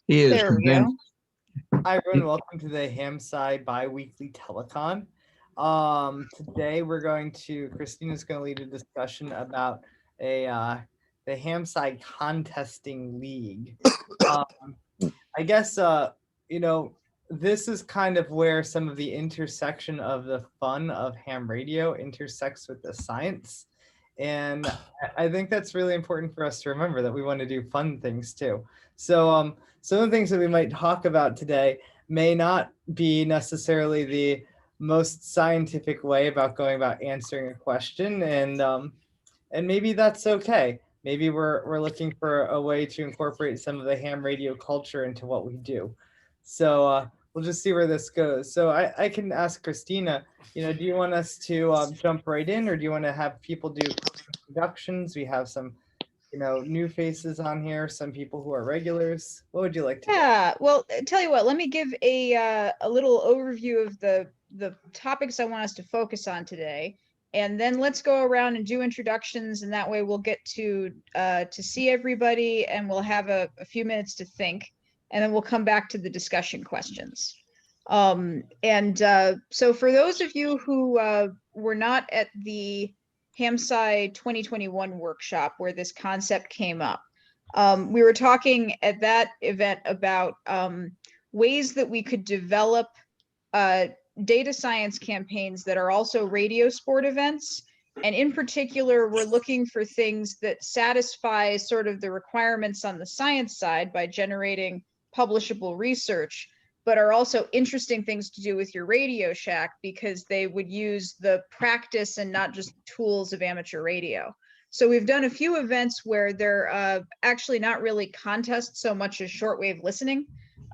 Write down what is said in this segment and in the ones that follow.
He is There we go. convinced. Hi everyone, welcome to the HamSCI bi-weekly telecon. Today Christina's going to lead a discussion about the HamSCI contesting league. I guess, this is kind of where some of the intersection of the fun of ham radio intersects with the science. And I think that's really important for us to remember, that we want to do fun things too. So some of the things that we might talk about today may not be necessarily the most scientific way about going about answering a question, and maybe that's okay. Maybe we're looking for a way to incorporate some of the ham radio culture into what we do. So we'll just see where this goes. So I can ask Christina, do you want us to jump right in, or do you want to have people do introductions? We have some, new faces on here, some people who are regulars. What would you like to do? Yeah, well, tell you what, let me give a little overview of the topics I want us to focus on today. And then let's go around and do introductions, and that way we'll get to see everybody, and we'll have a few minutes to think, and then we'll come back to the discussion questions. So for those of you who were not at the HamSCI 2021 workshop where this concept came up, we were talking at that event about ways that we could develop data science campaigns that are also radio sport events. And in particular, we're looking for things that satisfy sort of the requirements on the science side by generating publishable research, but are also interesting things to do with your Radio Shack because they would use the practice and not just tools of amateur radio. So we've done a few events where they're actually not really contests so much as shortwave listening.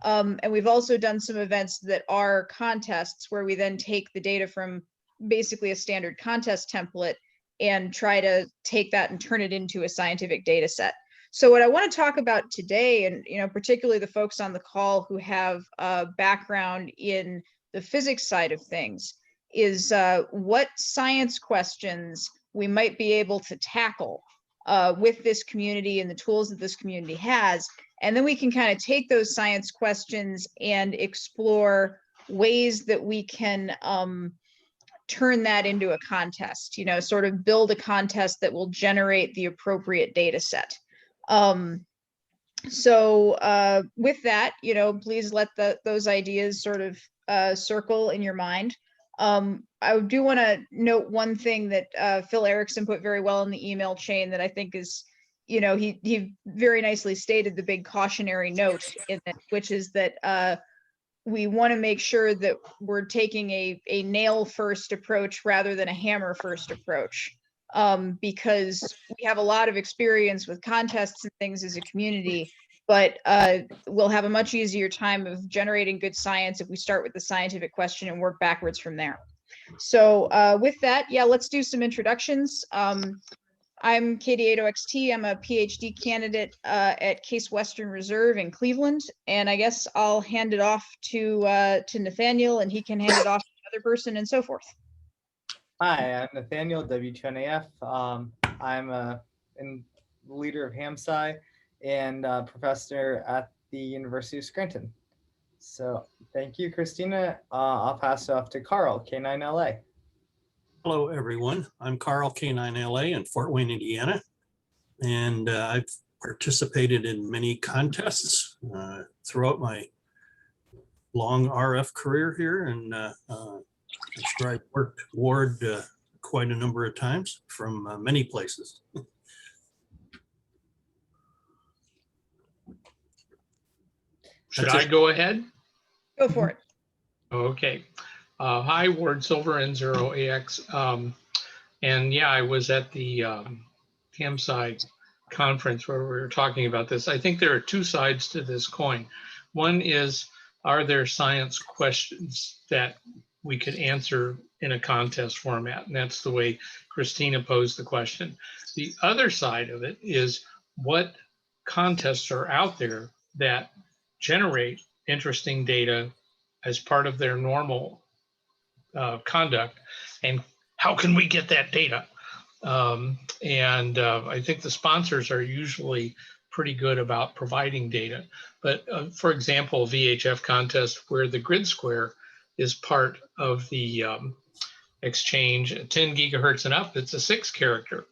And we've also done some events that are contests where we then take the data from basically a standard contest template and try to take that and turn it into a scientific data set. So what I want to talk about today, and particularly the folks on the call who have a background in the physics side of things, is what science questions we might be able to tackle with this community and the tools that this community has. And then we can kind of take those science questions and explore ways that we can turn that into a contest, sort of build a contest that will generate the appropriate data set. So with that, please let those ideas sort of circle in your mind. I do want to note one thing that Phil Erickson put very well in the email chain that I think is, he very nicely stated the big cautionary note in it, which is that we want to make sure that we're taking a nail first approach rather than a hammer first approach, because we have a lot of experience with contests and things as a community, but we'll have a much easier time of generating good science if we start with the scientific question and work backwards from there. So with that, yeah, let's do some introductions. I'm Katie XT. I'm a PhD candidate at Case Western Reserve in Cleveland, and I guess I'll hand it off to Nathaniel, and he can hand it off to another person, and so forth. Hi, I'm Nathaniel, W2NAF. I'm a leader of HamSCI and professor at the University of Scranton. So thank you, Christina. I'll pass it off to Carl, K9LA. Hello, everyone. I'm Carl, K9LA in Fort Wayne, Indiana, and I've participated in many contests throughout my long RF career here, and I've worked ward quite a number of times from many places. Should I go ahead? Go for it. Okay. Hi, Ward Silver N0AX. And yeah, I was at the HamSCI conference where we were talking about this. I think there are two sides to this coin. One is, are there science questions that we could answer in a contest format? And that's the way Christina posed the question. The other side of it is, what contests are out there that generate interesting data as part of their normal conduct, and how can we get that data? I think the sponsors are usually pretty good about providing data. But for example, VHF contest where the grid square is part of the exchange at 10 gigahertz and up, it's a 6-character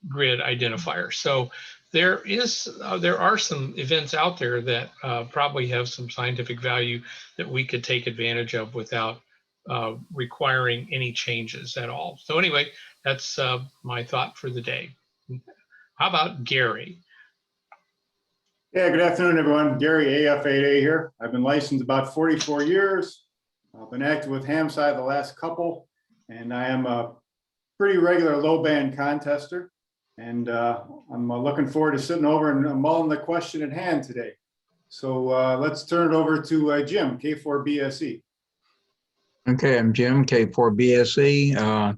grid identifier. So there are some events out there that probably have some scientific value that we could take advantage of without requiring any changes at all. So anyway, that's my thought for the day. How about Gary? Yeah, good afternoon, everyone. Gary, AF8A here. I've been licensed about 44 years. I've been active with HamSCI the last couple, and I am a pretty regular low-band contester. And I'm looking forward to sitting over and mulling the question at hand today. So let's turn it over to Jim, K4BSE. Okay, I'm Jim, K4BSE.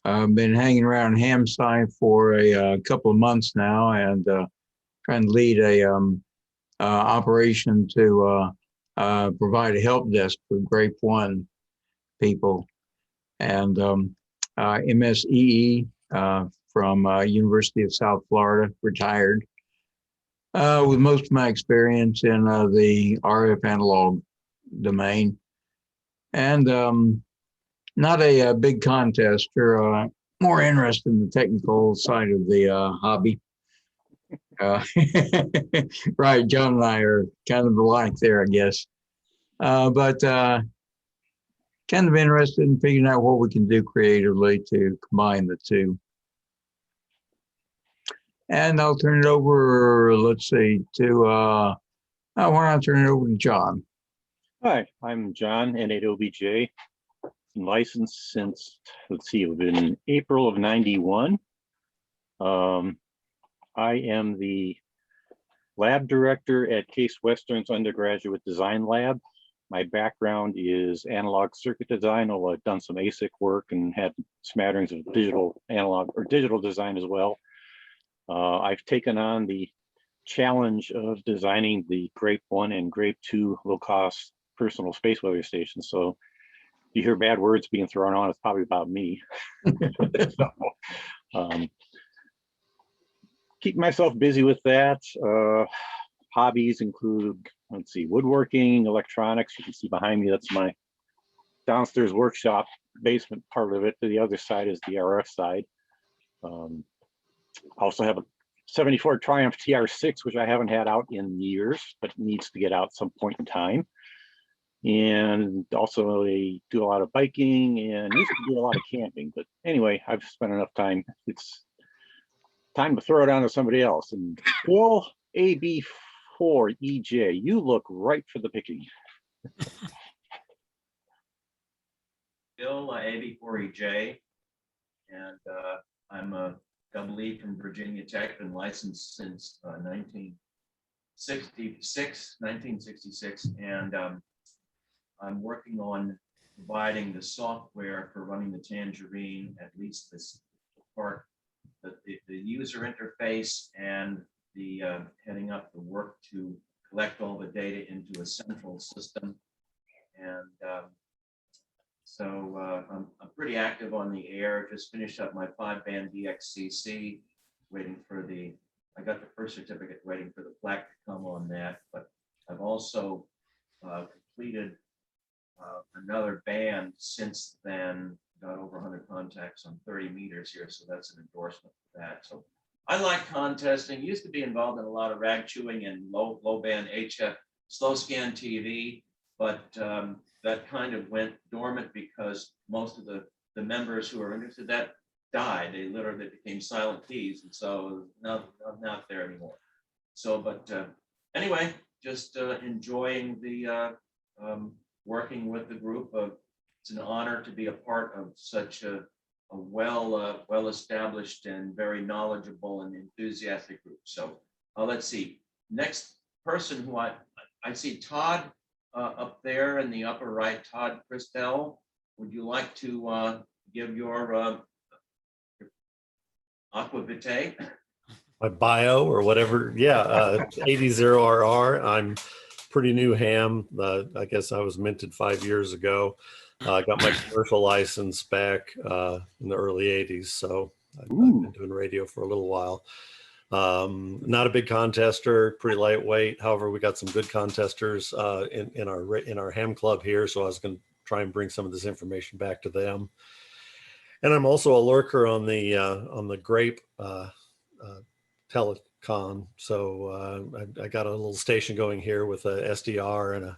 I've been hanging around HamSCI for a couple of months now, and trying to lead a operation to provide a help desk for Grape 1 people. And MSEE from University of South Florida, retired, with most of my experience in the RF analog domain. And not a big contester, more interested in the technical side of the hobby. Right, John and I are kind of alike there, I guess. But kind of interested in figuring out what we can do creatively to combine the two. And I'll turn it over, let's see, to, why don't I turn it over to John? Hi, I'm John, N8OBJ. I'm licensed since, let's see, it was in April of '91. I am the lab director at Case Western's undergraduate design lab. My background is analog circuit design, although I've done some ASIC work and had smatterings of digital analog or digital design as well. I've taken on the challenge of designing the Grape 1 and Grape 2 low-cost personal space weather stations. So if you hear bad words being thrown on, it's probably about me. So, keep myself busy with that. Hobbies include, let's see, woodworking, electronics. You can see behind me, that's my downstairs workshop, basement part of it. The other side is the RF side. I also have a 74 Triumph TR6, which I haven't had out in years, but needs to get out some point in time. And also I do a lot of biking and used to do a lot of camping. But anyway, I've spent enough time. It's time to throw it on to somebody else. And Bill AB4EJ, you look right for the picking. Bill, AB4EJ, and I'm a double E from Virginia Tech, been licensed since 1966, and I'm working on providing the software for running the Tangerine, at least this part, the user interface and the heading up the work to collect all the data into a central system. And so I'm pretty active on the air. Just finished up my 5-band DXCC, waiting for I got the first certificate, waiting for the plaque to come on that. But I've also completed another band since then, got over 100 contacts on 30 meters here. So that's an endorsement for that. So I like contesting, used to be involved in a lot of rag chewing and low band HF slow scan TV, but that kind of went dormant because most of the members who are interested in that died. They literally became silent Ps, and so now I'm not there anymore. So, but anyway, just enjoying the working with the group. It's an honor to be a part of such a well-established and very knowledgeable and enthusiastic group. So let's see. Next person who I see Todd up there in the upper right, Todd Christel. Would you like to give your aqua vitae? My bio or whatever. Yeah, 80RR. I'm pretty new ham. I guess I was minted 5 years ago. I got my commercial license back in the early 80s. So I've been doing radio for a little while. Not a big contester, pretty lightweight. However, we got some good contesters in our ham club here, so I was going to try and bring some of this information back to them. And I'm also a lurker on the grape telecon, so I got a little station going here with a SDR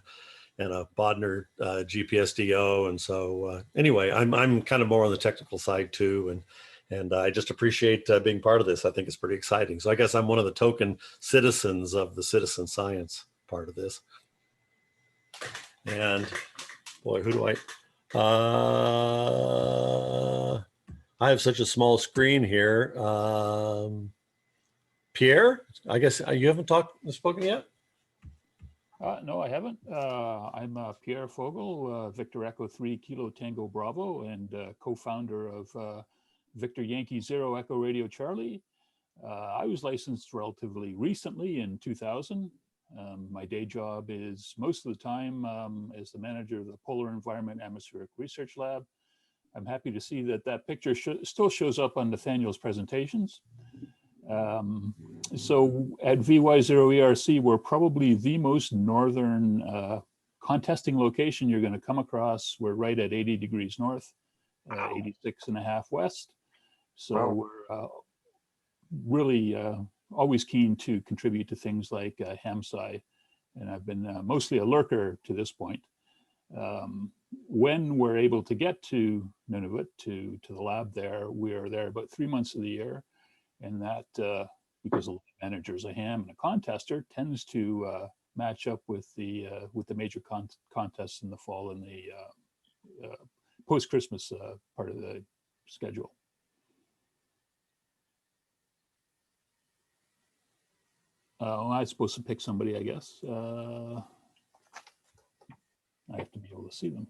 and a Bodner GPSDO, and so anyway, I'm kind of more on the technical side too, and I just appreciate being part of this. I think it's pretty exciting. So I guess I'm one of the token citizens of the citizen science part of this. And boy, who do I have such a small screen here. Pierre, I guess you haven't spoken yet? No, I haven't. I'm Pierre Fogel, Victor Echo 3 Kilo Tango Bravo, and co-founder of Victor Yankee Zero Echo Radio Charlie. I was licensed relatively recently in 2000. My day job is most of the time as the manager of the Polar Environment Atmospheric Research Lab. I'm happy to see that picture still shows up on Nathaniel's presentations. So at VY0ERC, we're probably the most northern contesting location you're going to come across. We're right at 80 degrees north, 86.5 west. So we're really always keen to contribute to things like HamSCI, and I've been mostly a lurker to this point. When we're able to get to Nunavut, to the lab there, we are there about 3 months of the year. And that, because the managers, a ham and a contester, tends to match up with the major contests in the fall and the post-Christmas part of the schedule. Well, I'm supposed to pick somebody, I guess. I have to be able to see them.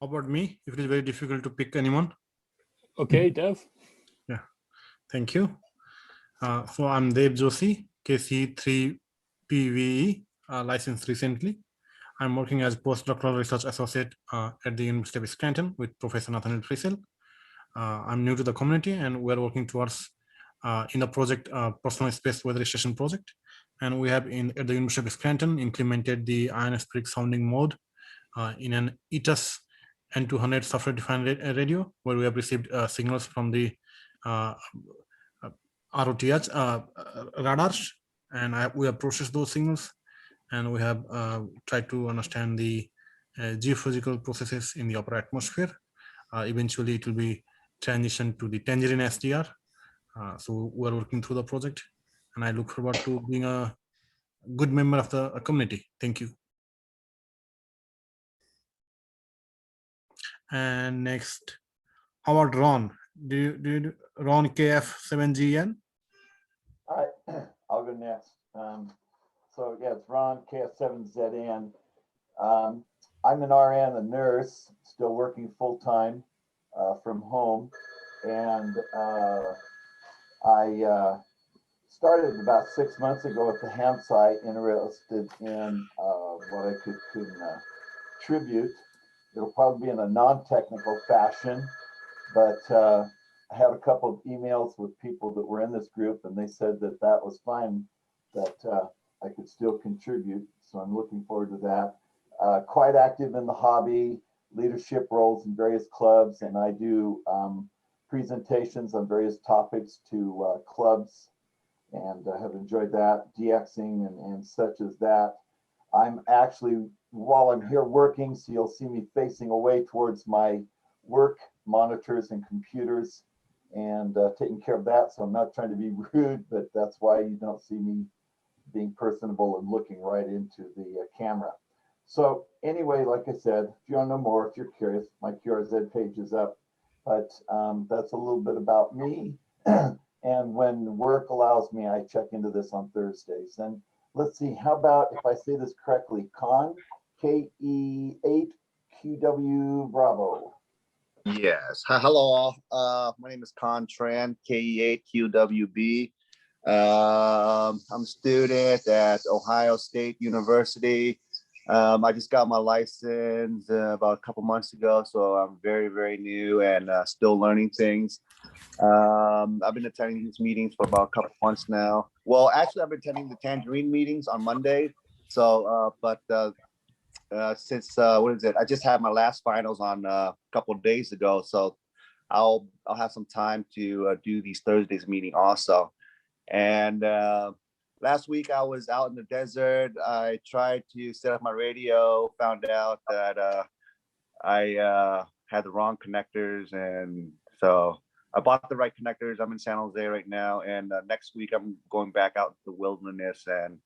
How about me? If it is very difficult to pick anyone. Okay, Dev. Yeah, thank you. So I'm Dev Joshi, KC3PVE, licensed recently. I'm working as postdoctoral research associate at the University of Scranton with Professor Nathaniel Frisell. I'm new to the community, and we're working towards in the project personal space weather station project. And we have at the University of Scranton implemented the ionospheric sounding mode in an ETAS N200 software-defined radio, where we have received signals from the ROTH radars, and we have processed those signals, and we have tried to understand the geophysical processes in the upper atmosphere. Eventually, it will be transitioned to the Tangerine SDR. So we're working through the project, and I look forward to being a good member of the community. Thank you. And next, how about Ron? Do you Ron KF7GN? All right, I'll go next. So yeah, it's Ron KF7ZN. I'm an RN, a nurse, still working full time from home, and I started about 6 months ago at the HamSCI, interested in what I could contribute. It'll probably be in a non-technical fashion, but I had a couple of emails with people that were in this group, and they said that that was fine, that I could still contribute. So I'm looking forward to that. Quite active in the hobby, leadership roles in various clubs, and I do presentations on various topics to clubs, and I have enjoyed that, DXing and such as that. I'm actually, while I'm here working, so you'll see me facing away towards my work monitors and computers and taking care of that. So I'm not trying to be rude, but that's why you don't see me being personable and looking right into the camera. So anyway, like I said, if you want to know more, if you're curious, my QRZ page is up, but that's a little bit about me. And when work allows me, I check into this on Thursdays. And let's see, how about if I say this correctly, Con, KE8QW Bravo. Yes. Hello all. My name is Con Tran, KE8QWB. I'm a student at Ohio State University. I just got my license about a couple months ago, so I'm very, very new and still learning things. I've been attending these meetings for about a couple months now. Well, actually, I've been attending the Tangerine meetings on Monday. So, since what is it? I just had my last finals on a couple of days ago, so I'll have some time to do these Thursdays meeting also. And last week I was out in the desert. I tried to set up my radio, found out that I had the wrong connectors, and so I bought the right connectors. I'm in San Jose right now, and next week I'm going back out to the wilderness and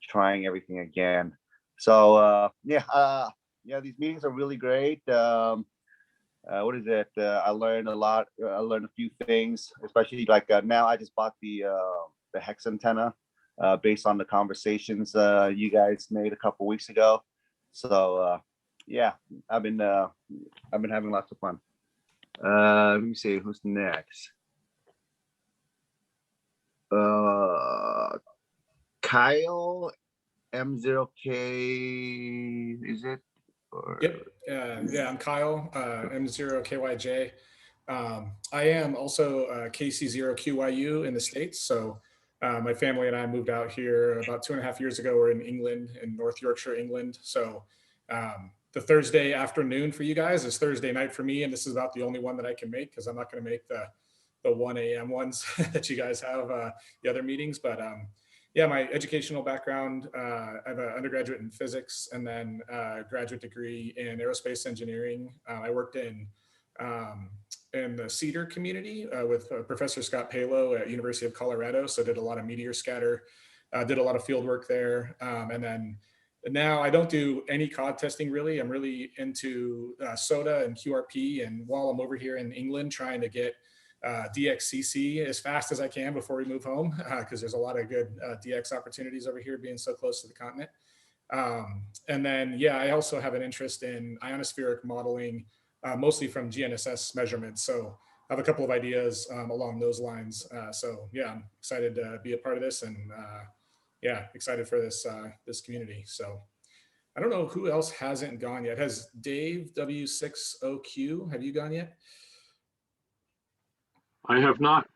trying everything again. So yeah, these meetings are really great. What is it? I learned a lot. I learned a few things, especially like now I just bought the hex antenna based on the conversations you guys made a couple weeks ago. So yeah, I've been having lots of fun. Let me see who's next. Kyle M0K, is it? Or... Yep. Yeah, I'm Kyle, M0KYJ. I am also KC0QYU in the States. So my family and I moved out here about 2.5 years ago. We're in England, in North Yorkshire, England. So the Thursday afternoon for you guys is Thursday night for me. And this is about the only one that I can make because I'm not going to make the 1 a.m. ones that you guys have, the other meetings. But yeah, my educational background, I have an undergraduate in physics and then a graduate degree in aerospace engineering. I worked in the Cedar community with Professor Scott Palo at University of Colorado. So did a lot of meteor scatter, did a lot of field work there. And then now I don't do any COD testing really. I'm really into SOTA and QRP. And while I'm over here in England trying to get DXCC as fast as I can before we move home, because there's a lot of good DX opportunities over here being so close to the continent. And then, yeah, I also have an interest in ionospheric modeling, mostly from GNSS measurements. So I have a couple of ideas along those lines. So yeah, I'm excited to be a part of this, and yeah, excited for this this community. So I don't know who else hasn't gone yet. Has Dave W60Q, have you gone yet? I have not,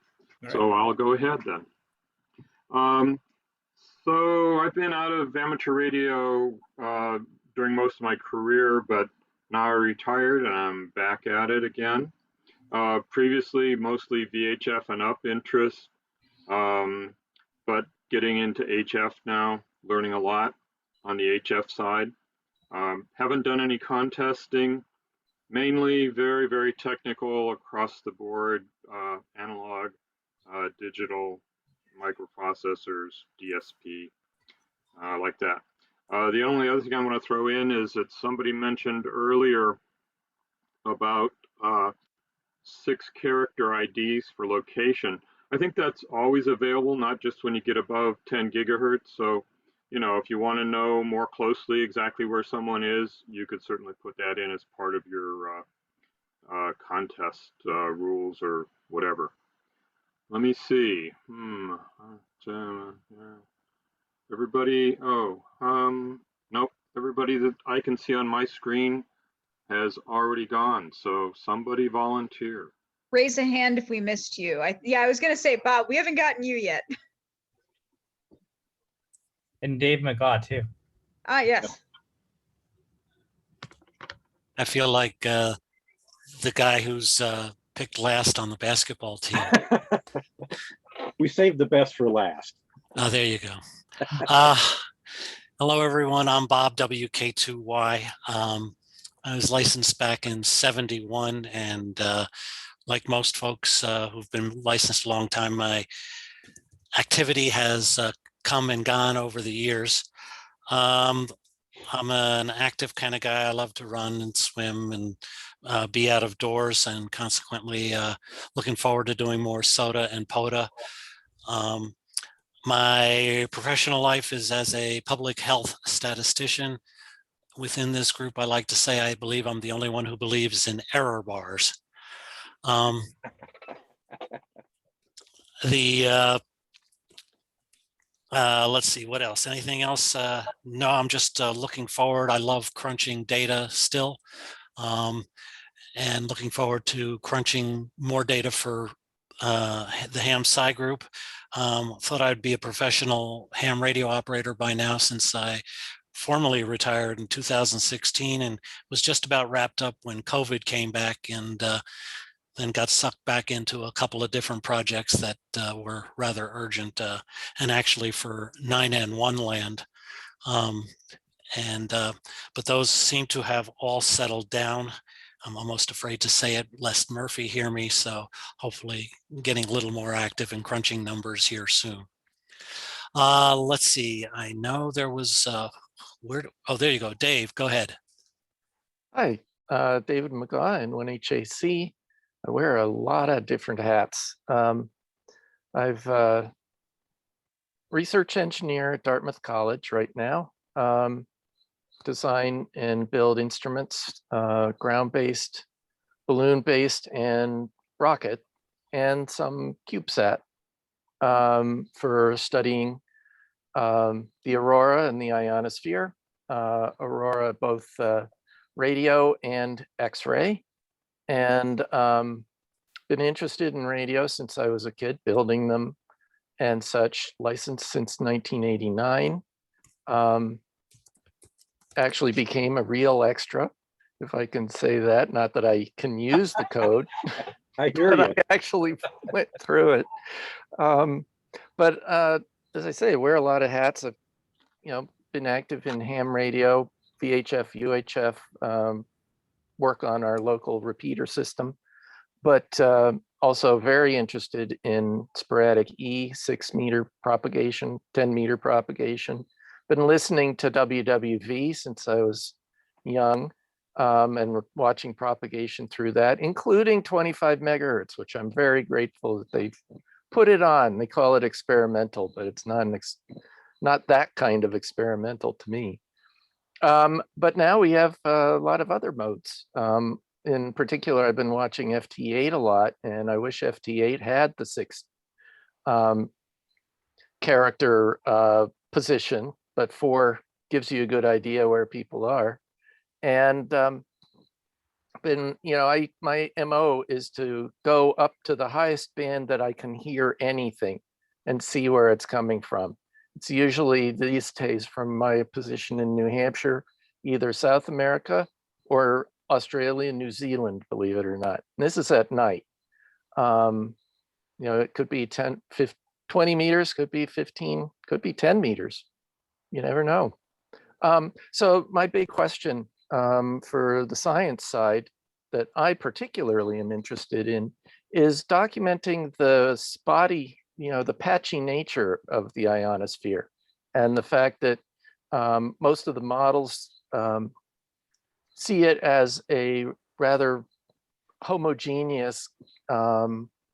so I'll go ahead then. So I've been out of amateur radio during most of my career, but now I retired and I'm back at it again. Previously, mostly VHF and up interest, but getting into HF now, learning a lot on the HF side. Haven't done any contesting. Mainly very, very technical across the board, analog, digital, microprocessors, DSP, like that. The only other thing I want to throw in is that somebody mentioned earlier about 6-character IDs for location. I think that's always available, not just when you get above 10 gigahertz. So, you know, if you want to know more closely exactly where someone is, you could certainly put that in as part of your contest rules or whatever. Let me see. Everybody, nope. Everybody that I can see on my screen has already gone. So somebody volunteer. Raise a hand if we missed you. Yeah, I was going to say, Bob, we haven't gotten you yet. And Dave McGaw too. Ah, yes. I feel like the guy who's picked last on the basketball team. We saved the best for last. Oh, there you go. Hello, everyone. I'm Bob, WK2Y. I was licensed back in '71, and like most folks who've been licensed a long time, my activity has come and gone over the years. I'm an active kind of guy. I love to run and swim and be out of doors, and consequently looking forward to doing more SOTA and POTA. My professional life is as a public health statistician. Within this group, I like to say I believe I'm the only one who believes in error bars. The Let's see, what else? Anything else? No, I'm just looking forward. I love crunching data still, and looking forward to crunching more data for the HamSCI group. Thought I'd be a professional ham radio operator by now, since I formally retired in 2016 and was just about wrapped up when COVID came back, and then got sucked back into a couple of different projects that were rather urgent, and actually for 9N1 land. But those seem to have all settled down. I'm almost afraid to say it lest Murphy hear me, so hopefully getting a little more active in crunching numbers here soon. Let's see, I know there was, oh, there you go, Dave, go ahead. Hi, David Mcguire in 1HAC. I wear a lot of different hats. I've research engineer at Dartmouth College right now. Design and build instruments, ground-based, balloon-based, and rocket, and some CubeSat for studying the aurora and the ionosphere. Aurora, both radio and X-ray. And been interested in radio since I was a kid, building them and such, licensed since 1989. Actually became a real extra, if I can say that. Not that I can use the code, I hear but you. I actually went through it. But as I say, I wear a lot of hats. I've been active in ham radio, VHF, UHF, work on our local repeater system, but also very interested in sporadic 6-meter propagation, 10-meter propagation. Been listening to WWV since I was young, and watching propagation through that, including 25 megahertz, which I'm very grateful that they've put it on. They call it experimental, but it's not that kind of experimental to me. But now we have a lot of other modes. In particular, I've been watching FT8 a lot, and I wish FT8 had the 6 character position, but 4 gives you a good idea where people are. And my MO is to go up to the highest band that I can hear anything and see where it's coming from. It's usually these days from my position in New Hampshire, either South America or Australia, New Zealand, believe it or not. And this is at night. It could be 10, 15, 20 meters, could be 15, could be 10 meters. You never know. So my big question for the science side that I particularly am interested in is documenting the spotty, the patchy nature of the ionosphere, and the fact that most of the models see it as a rather homogeneous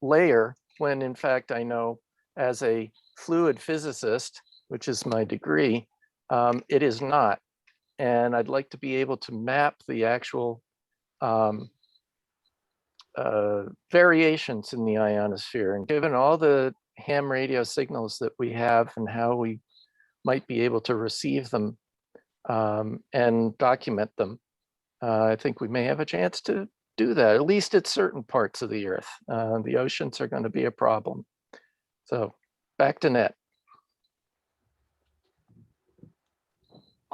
layer, when in fact I know as a fluid physicist, which is my degree, it is not. And I'd like to be able to map the actual variations in the ionosphere. And given all the ham radio signals that we have and how we might be able to receive them and document them, I think we may have a chance to do that, at least at certain parts of the Earth. The oceans are going to be a problem. So back to net.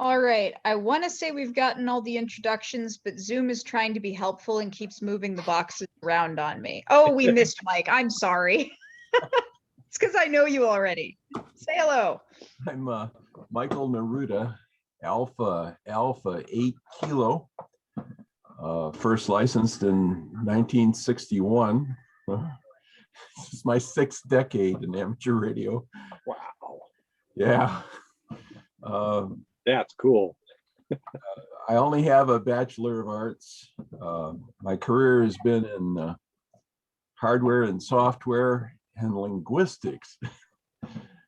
All right, I want to say we've gotten all the introductions, but Zoom is trying to be helpful and keeps moving the boxes around on me. Oh, we missed Mike. I'm sorry. It's because I know you already. Say hello. I'm Michael Neruda, Alpha 8 Kilo, first licensed in 1961. This is my 6th decade in amateur radio. Wow. Yeah. That's cool. I only have a Bachelor of Arts. My career has been in hardware and software and linguistics.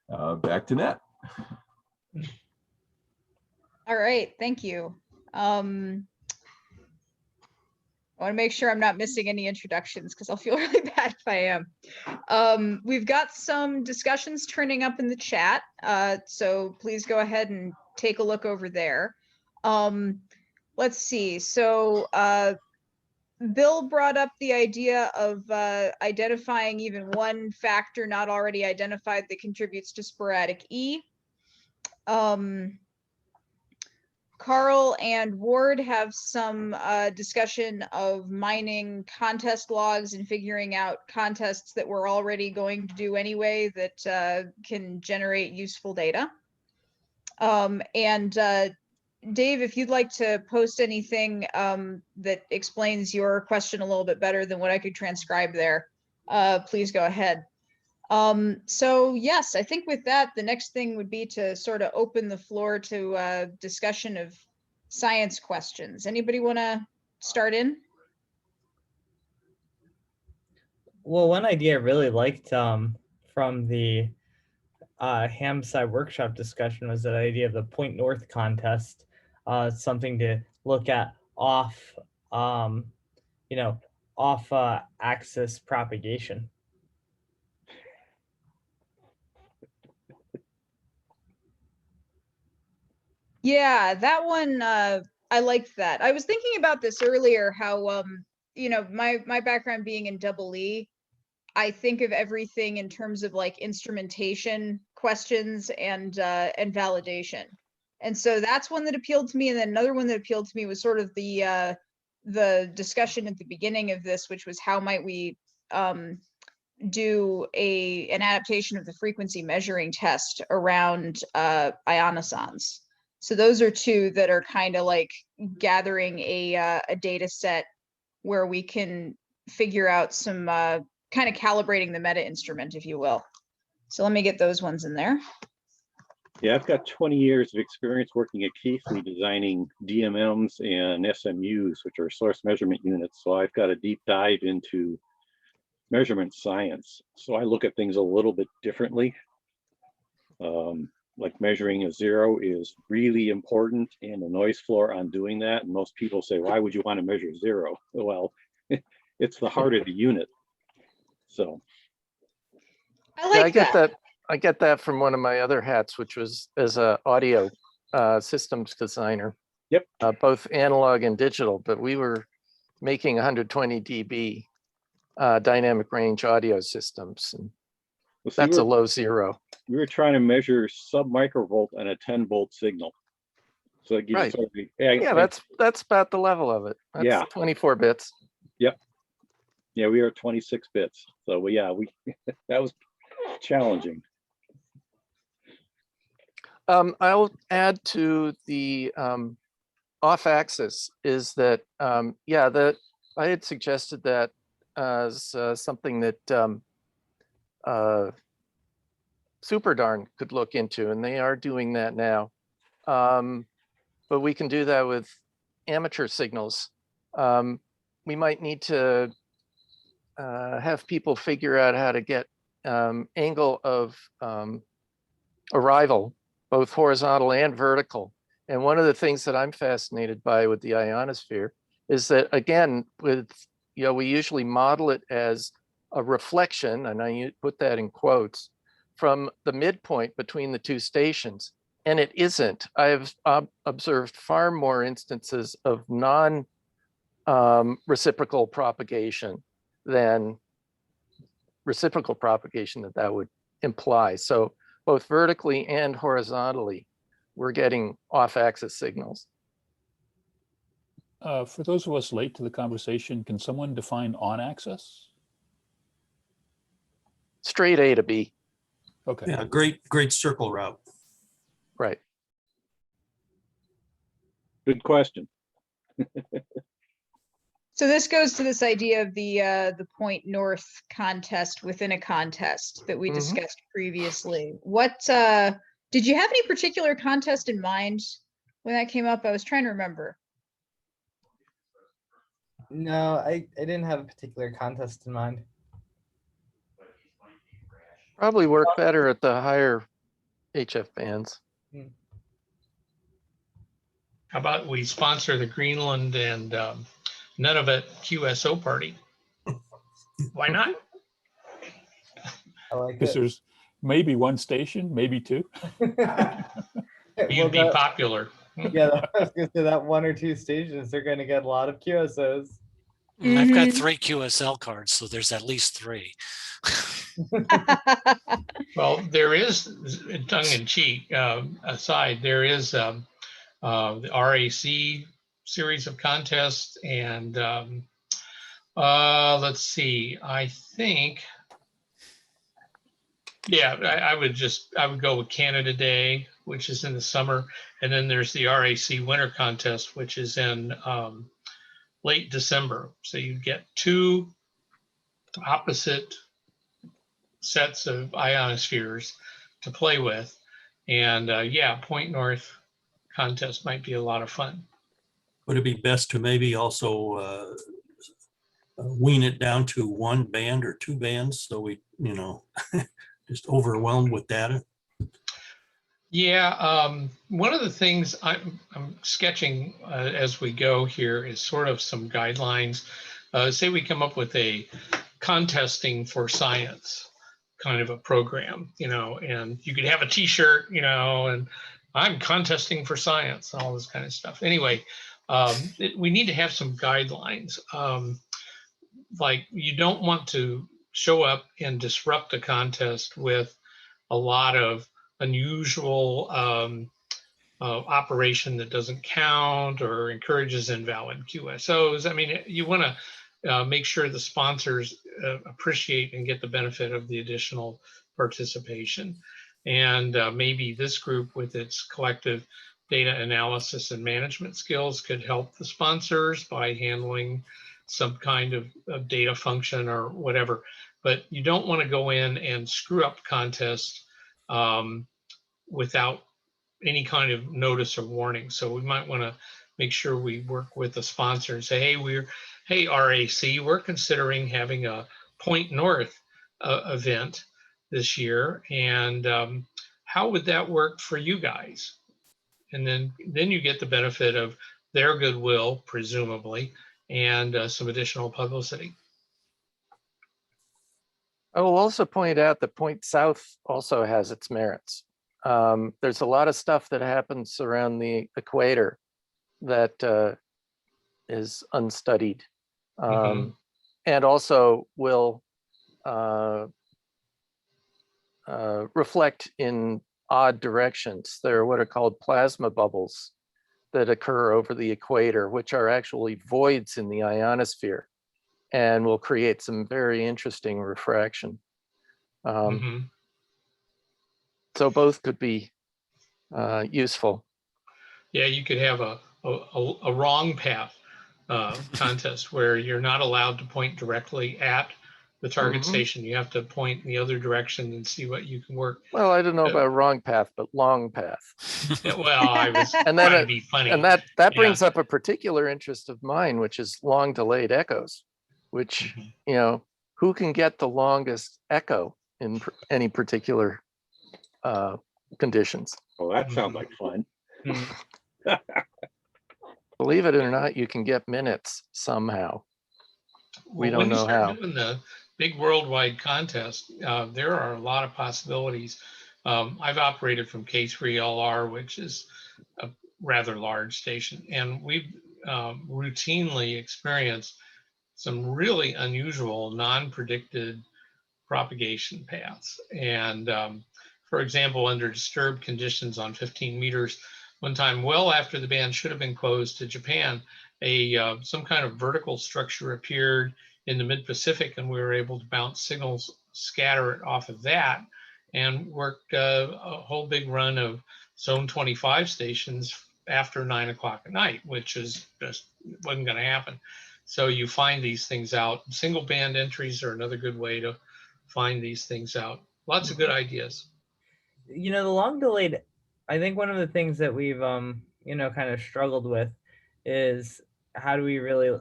Back to net. All right, thank you. I want to make sure I'm not missing any introductions because I'll feel really bad if I am. We've got some discussions turning up in the chat, so please go ahead and take a look over there. Let's see. So Bill brought up the idea of identifying even one factor not already identified that contributes to sporadic E. Carl and Ward have some discussion of mining contest logs and figuring out contests that we're already going to do anyway that can generate useful data. Dave, if you'd like to post anything that explains your question a little bit better than what I could transcribe there, please go ahead. So yes, I think with that, the next thing would be to sort of open the floor to discussion of science questions. Anybody want to start in? Well, one idea I really liked from the HamSCI workshop discussion was that idea of the point north contest, something to look at off, off axis propagation. Yeah, that one, I liked that. I was thinking about this earlier, how, my background being in double E, I think of everything in terms of like instrumentation questions and validation. And so that's one that appealed to me. And then another one that appealed to me was sort of the discussion at the beginning of this, which was how might we do an adaptation of the frequency measuring test around ionosons. So those are two that are kind of like gathering a data set where we can figure out some kind of calibrating the meta instrument, if you will. So let me get those ones in there. Yeah, I've got 20 years of experience working at Keithley designing DMMs and SMUs, which are source measurement units. So I've got a deep dive into measurement science. So I look at things a little bit differently. Like measuring a zero is really important and the noise floor on doing that. And most people say, why would you want to measure zero? Well, it's the heart of the unit. So I get that. I get that from one of my other hats, which was as a audio systems designer. Yep. Both analog and digital, but we were making 120 dB dynamic range audio systems. And that's a low zero. We were trying to measure sub-microvolt on a 10-volt signal. So it gives right. sort of yeah, that's about the level of it. That's yeah. 24 bits. Yep. Yeah, we are at 26 bits. So yeah, that was challenging. I'll add to the off-axis is that that I had suggested that as something that SuperDarn could look into, and they are doing that now. But we can do that with amateur signals. We might need to have people figure out how to get angle of arrival, both horizontal and vertical. And one of the things that I'm fascinated by with the ionosphere is that, again, we usually model it as a reflection, and I put that in quotes, from the midpoint between the two stations. And it isn't. I've observed far more instances of non-reciprocal propagation than reciprocal propagation that would imply. So both vertically and horizontally, we're getting off-axis signals. For those of us late to the conversation, can someone define on-axis? Straight A to B. Okay. Yeah, great circle route. Right. Good question. So this goes to this idea of the point north contest within a contest that we discussed previously. What did you have any particular contest in mind when that came up? I was trying to remember. No, I didn't have a particular contest in mind. Probably work better at the higher HF bands. How about we sponsor the Greenland and none of it QSO party. Why not? I like Because it. there's maybe one station, maybe two. You'd be popular. Yeah, I was gonna say that 1 or 2 stations are gonna get a lot of QSOs. I've got 3 QSL cards, so there's at least 3. Well, there is, tongue in cheek aside, there is the RAC series of contests, and let's see, I think, yeah, I would go with Canada Day, which is in the summer, and then there's the RAC Winter Contest, which is in late December. So you get 2 opposite sets of ionospheres to play with, and yeah, Point North contest might be a lot of fun. Would it be best to maybe also wean it down to 1 band or 2 bands, so we, just overwhelmed with data? Yeah, one of the things I'm sketching as we go here is sort of some guidelines. Say we come up with a contesting for science kind of a program, and you could have a t-shirt, and I'm contesting for science, all this kind of stuff. Anyway, we need to have some guidelines. Like, you don't want to show up and disrupt a contest with a lot of unusual operation that doesn't count or encourages invalid QSOs. I mean, you want to make sure the sponsors appreciate and get the benefit of the additional participation. And maybe this group with its collective data analysis and management skills could help the sponsors by handling some kind of data function or whatever. But you don't want to go in and screw up contests without any kind of notice or warning. So we might want to make sure we work with the sponsor and say, hey, RAC, we're considering having a Point North event this year, and how would that work for you guys? And then you get the benefit of their goodwill, presumably, and some additional publicity. I will also point out that Point South also has its merits. There's a lot of stuff that happens around the equator that is unstudied, and also will reflect in odd directions. There are what are called plasma bubbles that occur over the equator, which are actually voids in the ionosphere, and will create some very interesting refraction. So both could be useful. Yeah, you could have a wrong path contest where you're not allowed to point directly at the target station. You have to point in the other direction and see what you can work. Well, I don't know about wrong path, but long path. Yeah, well, I was and trying then to be funny. And that brings up a particular interest of mine, which is long delayed echoes, which, who can get the longest echo in any particular conditions? Well, that sounds like fun. Believe it or not, you can get minutes somehow. We don't know how. When you start doing the big worldwide contest, there are a lot of possibilities. I've operated from K3LR, which is a rather large station, and we've routinely experienced some really unusual, non-predicted propagation paths. And for example, under disturbed conditions on 15 meters, one time, well after the band should have been closed to Japan, some kind of vertical structure appeared in the mid-Pacific, and we were able to bounce signals, scatter it off of that, and worked a whole big run of Zone 25 stations after 9 o'clock at night, which is just wasn't going to happen. So you find these things out. Single band entries are another good way to find these things out. Lots of good ideas. The long delayed, I think one of the things that we've kind of struggled with is how do we really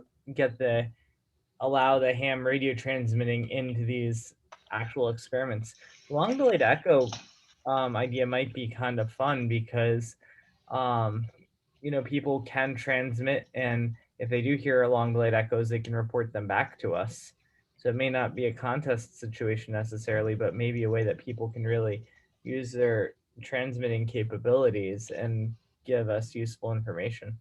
allow the ham radio transmitting into these actual experiments. The long delayed echo idea might be kind of fun because people can transmit and if they do hear long delayed echoes, they can report them back to us. So it may not be a contest situation necessarily, but maybe a way that people can really use their transmitting capabilities and give us useful information.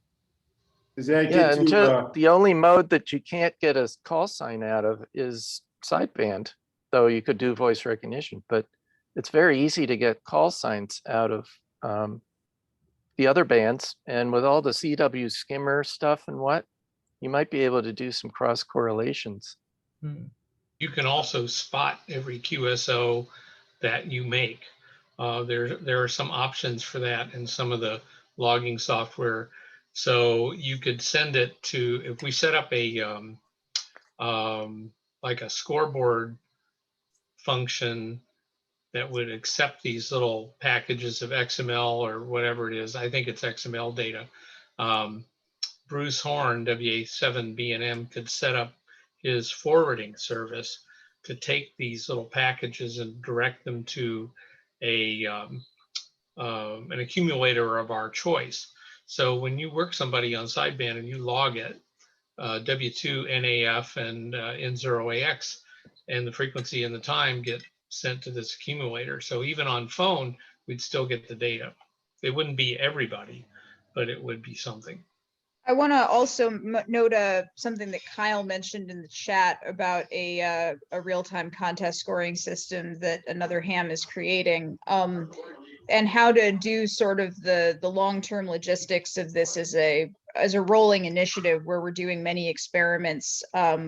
Does that Yeah, get and to, the only mode that you can't get a call sign out of is sideband, though you could do voice recognition, but it's very easy to get call signs out of the other bands. And with all the CW skimmer stuff and what, you might be able to do some cross correlations. You can also spot every QSO that you make. There are some options for that in some of the logging software. So you could send it to, if we set up a like a scoreboard function that would accept these little packages of XML or whatever it is. I think it's XML data. Bruce Horn, WA7B&M, could set up his forwarding service to take these little packages and direct them to an accumulator of our choice. So when you work somebody on sideband and you log it, W2, NAF, and N0AX, and the frequency and the time get sent to this accumulator. So even on phone, we'd still get the data. It wouldn't be everybody, but it would be something. I want to also note something that Kyle mentioned in the chat about a real-time contest scoring system that another ham is creating, and how to do sort of the long-term logistics of this as a rolling initiative where we're doing many experiments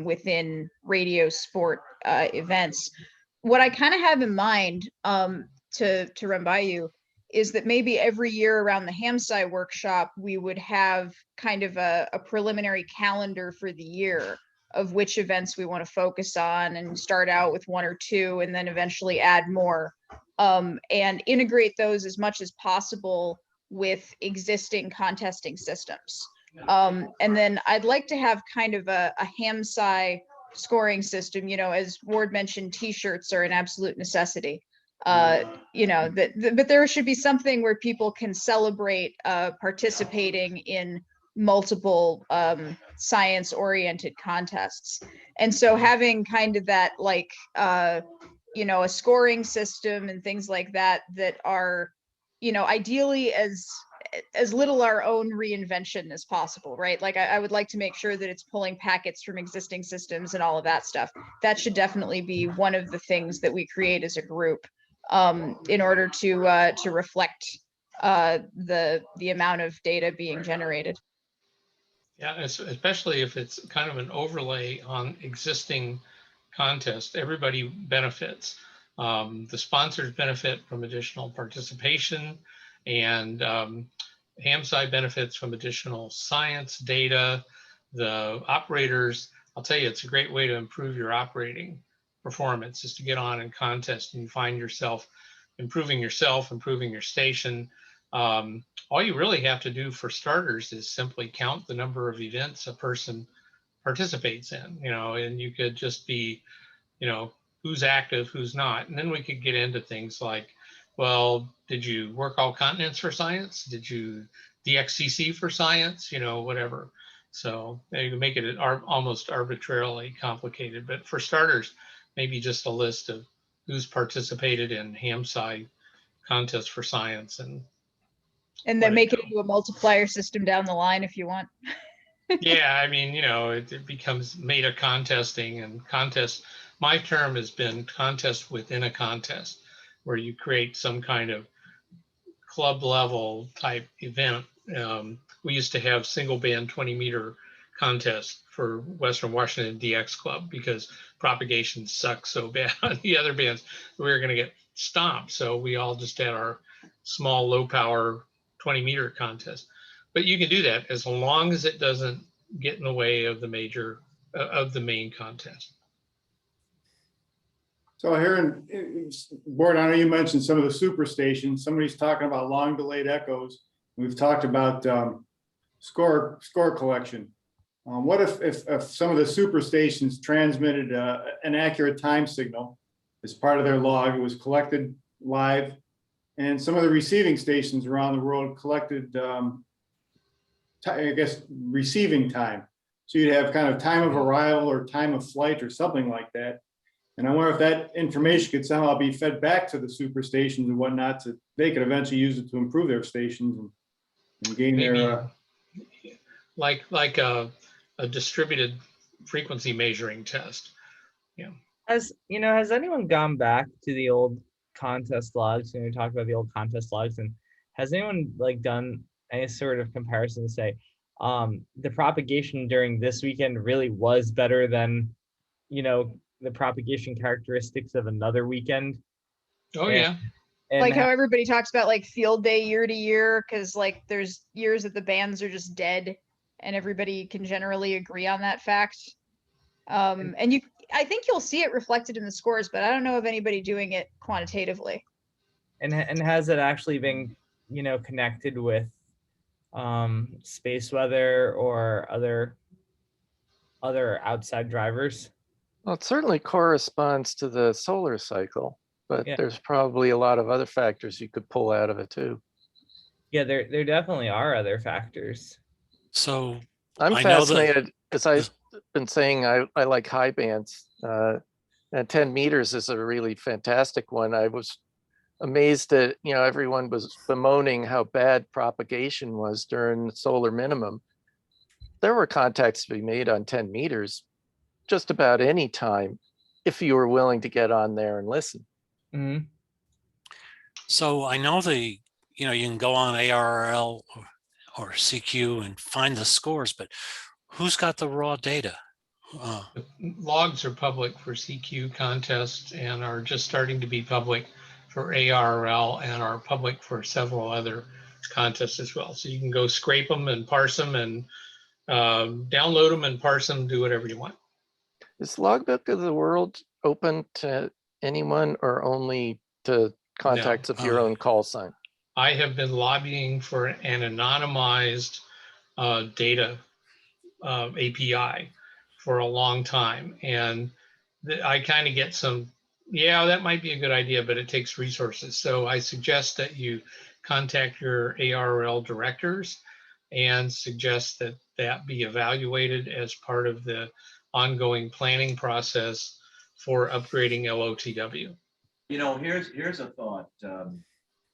within radio sport events. What I kind of have in mind to run by you is that maybe every year around the HamSCI workshop, we would have kind of a preliminary calendar for the year of which events we want to focus on, and start out with one or two and then eventually add more, and integrate those as much as possible with existing contesting systems. And then I'd like to have kind of a HamSCI scoring system. You know, as Ward mentioned, t-shirts are an absolute necessity. You know, but there should be something where people can celebrate participating in multiple science oriented contests. And so having kind of that, like, you know, a scoring system and things like that that are, you know, ideally as little our own reinvention as possible, right? Like I would like to make sure that it's pulling packets from existing systems and all of that stuff. That should definitely be one of the things that we create as a group, in order to reflect the amount of data being generated. Yeah, especially if it's kind of an overlay on existing contests, everybody benefits. The sponsors benefit from additional participation, and HamSCI benefits from additional science data. The operators, I'll tell you, it's a great way to improve your operating performance, is to get on and contest and you find yourself, improving your station. All you really have to do for starters is simply count the number of events a person participates in, you know, and you could just be, you know, who's active, who's not. And then we could get into things like, well, did you work all continents for science? Did you DXCC for science? You know, whatever. So you can make it almost arbitrarily complicated. But for starters, maybe just a list of who's participated in HamSCI contests for science, and then make it into a multiplier system down the line if you want. yeah, I mean, you know, it becomes meta contesting, and contest. My term has been contest within a contest, where you create some kind of club level type event. We used to have single band 20-meter contest for Western Washington DX Club because propagation sucked so bad on the other bands. We were going to get stomped. So we all just had our small, low power 20-meter contest. But you can do that as long as it doesn't get in the way of the main contest. so here in Board, I know you mentioned some of the superstations. Somebody's talking about long delayed echoes. We've talked about score collection. What if some of the superstations transmitted an accurate time signal as part of their log? It was collected live, and some of the receiving stations around the world collected, I guess, receiving time. So you'd have kind of time of arrival or time of flight or something like that. And I wonder if that information could somehow be fed back to the super stations and whatnot, so they could eventually use it to improve their stations and gain their. Like a distributed frequency measuring test. Yeah. Has anyone gone back to the old contest logs? We talked about the old contest logs, and has anyone like done any sort of comparison to say the propagation during this weekend really was better than the propagation characteristics of another weekend? Oh yeah. And like how everybody talks about like field day year to year, because like there's years that the bands are just dead and everybody can generally agree on that fact. And I think you'll see it reflected in the scores, but I don't know of anybody doing it quantitatively. And has it actually been connected with space weather or other outside drivers? Well, it certainly corresponds to the solar cycle, but Yeah. there's probably a lot of other factors you could pull out of it too. Yeah, there definitely are other factors. So I'm I know that- fascinated because I've been saying I like high bands. And 10 meters is a really fantastic one. I was amazed that everyone was bemoaning how bad propagation was during the solar minimum. There were contacts to be made on 10 meters just about any time if you were willing to get on there and listen. Mm-hmm. So I know you can go on ARRL or CQ and find the scores, but who's got the raw data? The logs are public for CQ contests and are just starting to be public for ARRL and are public for several other contests as well. So you can go scrape them and parse them and download them and parse them, do whatever you want. Is Logbook of the World open to anyone or only to contacts of your own call sign? I have been lobbying for an anonymized data API for a long time. And I kind of get some, yeah, that might be a good idea, but it takes resources. So I suggest that you contact your ARRL directors and suggest that that be evaluated as part of the ongoing planning process for upgrading LOTW. Here's a thought.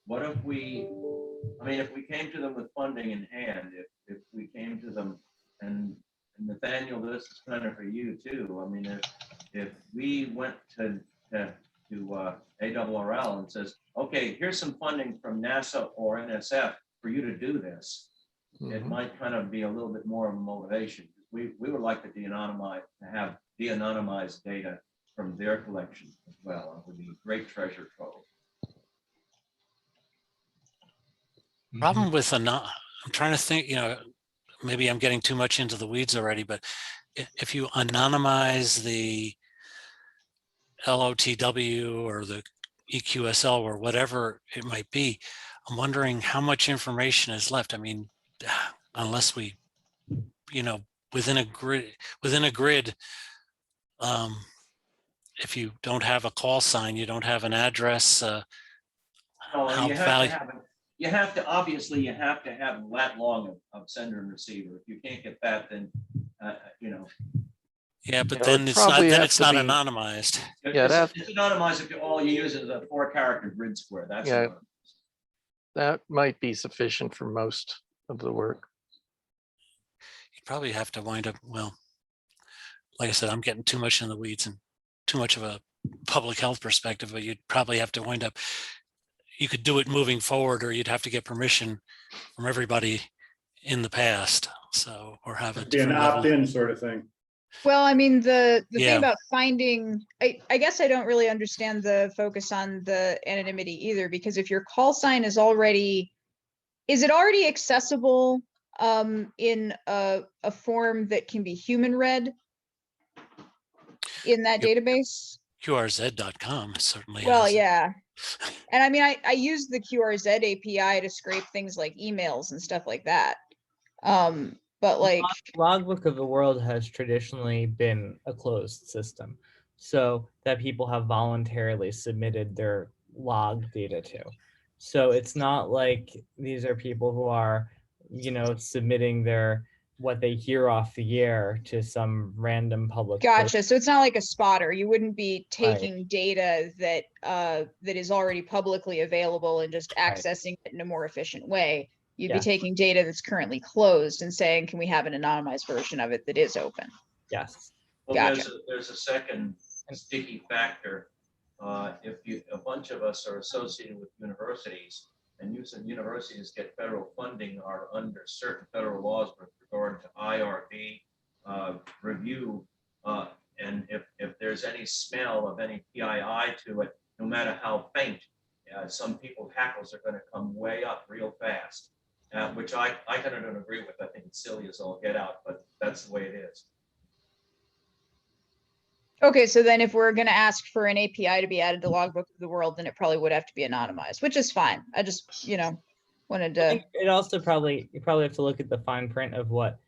What if if we came to them with funding in hand, if we came to them and Nathaniel, this is kind of for you too. I mean, if we went to ARRL and says, okay, here's some funding from NASA or NSF for you to do this, it might kind of be a little bit more of a motivation. We would like to have de-anonymized data from their collection as well. It would be a great treasure trove. Problem with I'm trying to think, maybe I'm getting too much into the weeds already, but if you anonymize the LOTW or the EQSL or whatever it might be, I'm wondering how much information is left. I mean, unless we, within a grid, if you don't have a call sign, you don't have an address. You have to obviously have that long of sender and receiver. If you can't get that, then Yeah, but then it's not anonymized. It's anonymized if all you use is a 4-character grid square. That's that might be sufficient for most of the work. You'd probably have to wind up, well, like I said, I'm getting too much in the weeds and too much of a public health perspective, but you'd probably have to wind up, you could do it moving forward, or you'd have to get permission from everybody in the past. So, or have it be an opt-in sort of thing. Well, I mean, the thing about finding, I guess I don't really understand the focus on the anonymity either, because if your call sign is already accessible in a form that can be human read in that database? QRZ.com certainly. Well, yeah. And I mean, I use the QRZ API to scrape things like emails and stuff like that. But like Logbook of the World has traditionally been a closed system, so that people have voluntarily submitted their log data to. So it's not like these are people who are, submitting their what they hear off the air to some random public. Gotcha. So it's not like a spotter. You wouldn't be Right. taking data that that is already publicly available and just Right. accessing it in a more efficient way. You'd be Yes. taking data that's currently closed and saying, can we have an anonymized version of it that is open? Yes. Well, Gotcha. there's a second sticky factor. If a bunch of us are associated with universities, and universities get federal funding are under certain federal laws with regard to IRB review, and if there's any smell of any PII to it, no matter how faint, some people's hackles are going to come way up real fast, which I kind of don't agree with. I think it's silly as all get out, but that's the way it is. Okay, so then if we're going to ask for an API to be added to Logbook of the World, then it probably would have to be anonymized, which is fine. I just, wanted I to. think it also you probably have to look at the fine print of what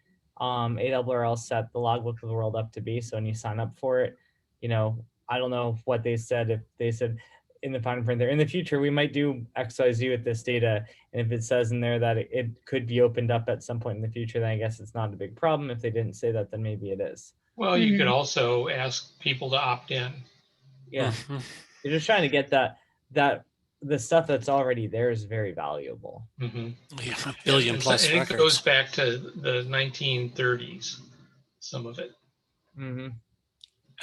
ARRL set the Logbook of the World up to be. So when you sign up for it, I don't know what they said. If they said in the fine print there, in the future, we might do XYZ with this data. And if it says in there that it could be opened up at some point in the future, then I guess it's not a big problem. If they didn't say that, then maybe it is. Well, you could also ask people to opt in. Yeah. You're just trying to get that the stuff that's already there is very valuable. Mm-hmm. Yeah, a billion plus and records. It goes back to the 1930s, some of it. Mm-hmm.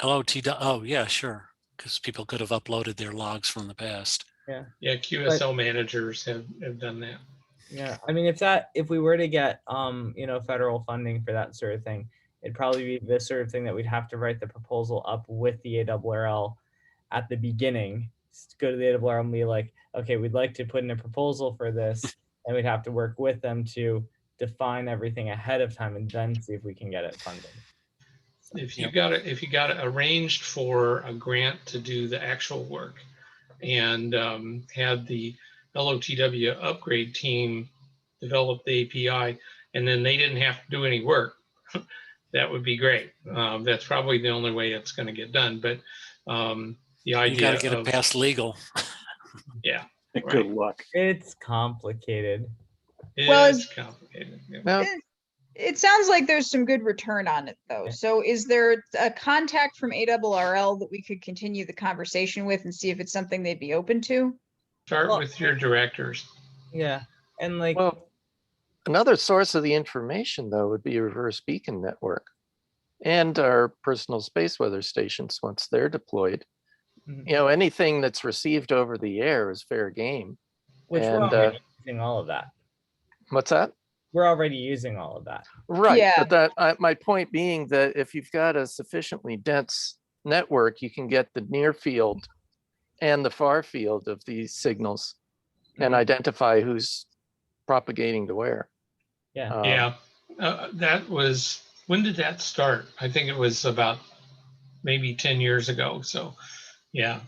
Oh, yeah, sure. Because people could have uploaded their logs from the past. Yeah. Yeah, QSL managers have done that. Yeah, I mean, if we were to get federal funding for that sort of thing, it'd probably be this sort of thing that we'd have to write the proposal up with the ARRL at the beginning. Just go to the ARRL and be like, okay, we'd like to put in a proposal for this, and we'd have to work with them to define everything ahead of time and then see if we can get it funded. So, if you got it arranged for a grant to do the actual work, and had the LOTW upgrade team develop the API, and then they didn't have to do any work, that would be great. That's probably the only way it's going to get done. But the idea you got to get it past legal. Yeah. Right. Good luck. It's complicated. It's complicated. Yeah. It sounds like there's some good return on it, though. So is there a contact from ARRL that we could continue the conversation with and see if it's something they'd be open to? Start with your directors. Yeah. And another source of the information, though, would be a reverse beacon network and our personal space weather stations once they're deployed. Mm-hmm. Anything that's received over the air is fair game. Which we're already using all of that. What's that? We're already using all of that. Right. Yeah. But my point being that if you've got a sufficiently dense network, you can get the near field and the far field of these signals and identify who's propagating to where. Yeah. That was, when did that start? I think it was about maybe 10 years ago. So yeah,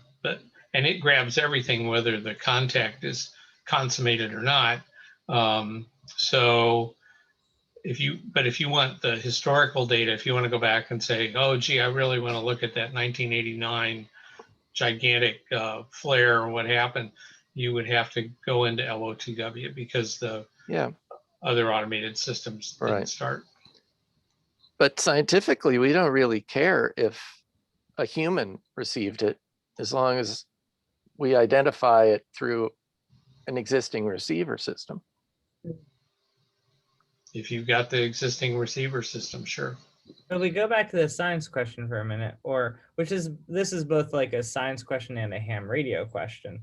and it grabs everything, whether the contact is consummated or not. So if you want the historical data, if you want to go back and say, oh, gee, I really want to look at that 1989 gigantic flare or what happened, you would have to go into LOTW because the other automated systems didn't start. But scientifically, we don't really care if a human received it, as long as we identify it through an existing receiver system. If you've got the existing receiver system, sure. If we go back to the science question for a minute, this is both like a science question and a ham radio question.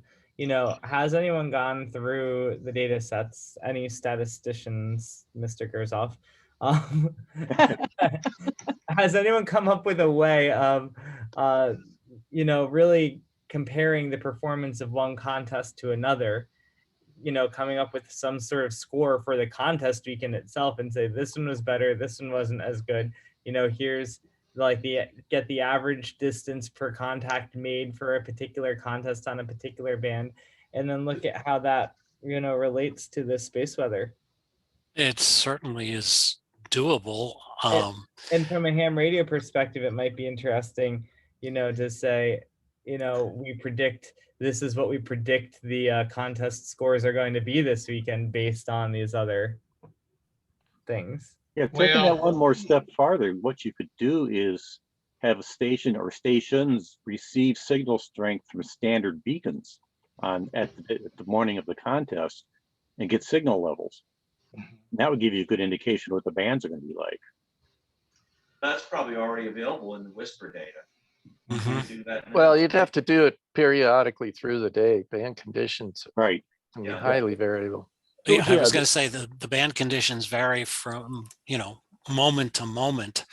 Has anyone gone through the data sets? Any statisticians, Mr. Gerzoff? Has anyone come up with a way of, really comparing the performance of one contest to another? Coming up with some sort of score for the contest weekend itself and say, this one was better, this one wasn't as good. Here's get the average distance per contact made for a particular contest on a particular band, and then look at how that, relates to the space weather. It certainly is doable. And from a ham radio perspective, it might be interesting, to say, this is what we predict the contest scores are going to be this weekend based on these other things. Yeah, taking that one more step farther, what you could do is have a station or stations receive signal strength from standard beacons at the morning of the contest and get signal levels. That would give you a good indication of what the bands are going to be like. That's probably already available in the whisper data. Can you do that now? Well, you'd have to do it periodically through the day. Band conditions can be Yeah. highly variable. Yeah, I was going to say the band conditions vary from, moment to moment.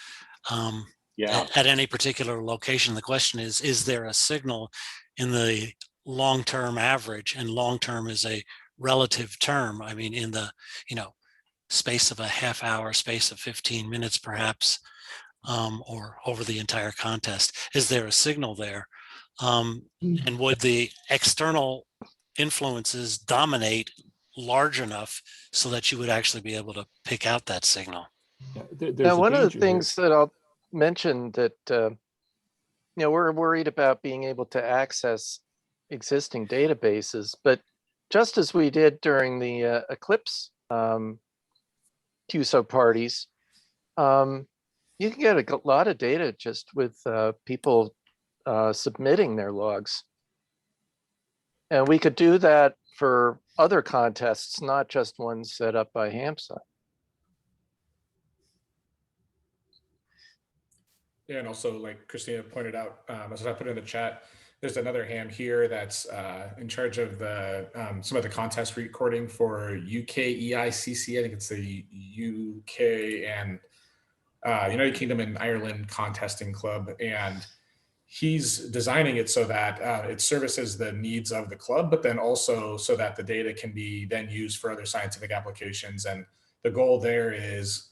At any particular location. The question is there a signal in the long-term average? And long-term is a relative term. I mean, in the, space of a half hour, space of 15 minutes, perhaps, or over the entire contest. Is there a signal there? And would the external influences dominate large enough so that you would actually be able to pick out that signal? Now, one of the things that I'll mention that, we're worried about being able to access existing databases, but just as we did during the Eclipse QSO parties, you can get a lot of data just with people submitting their logs. And we could do that for other contests, not just ones set up by HamSCI. Yeah, and also like Christina pointed out, as I put in the chat, there's another ham here that's in charge of the some of the contest recording for UKEICC. I think it's the UK and United Kingdom and Ireland contesting club, and he's designing it so that it services the needs of the club, but then also so that the data can be then used for other scientific applications. And the goal there is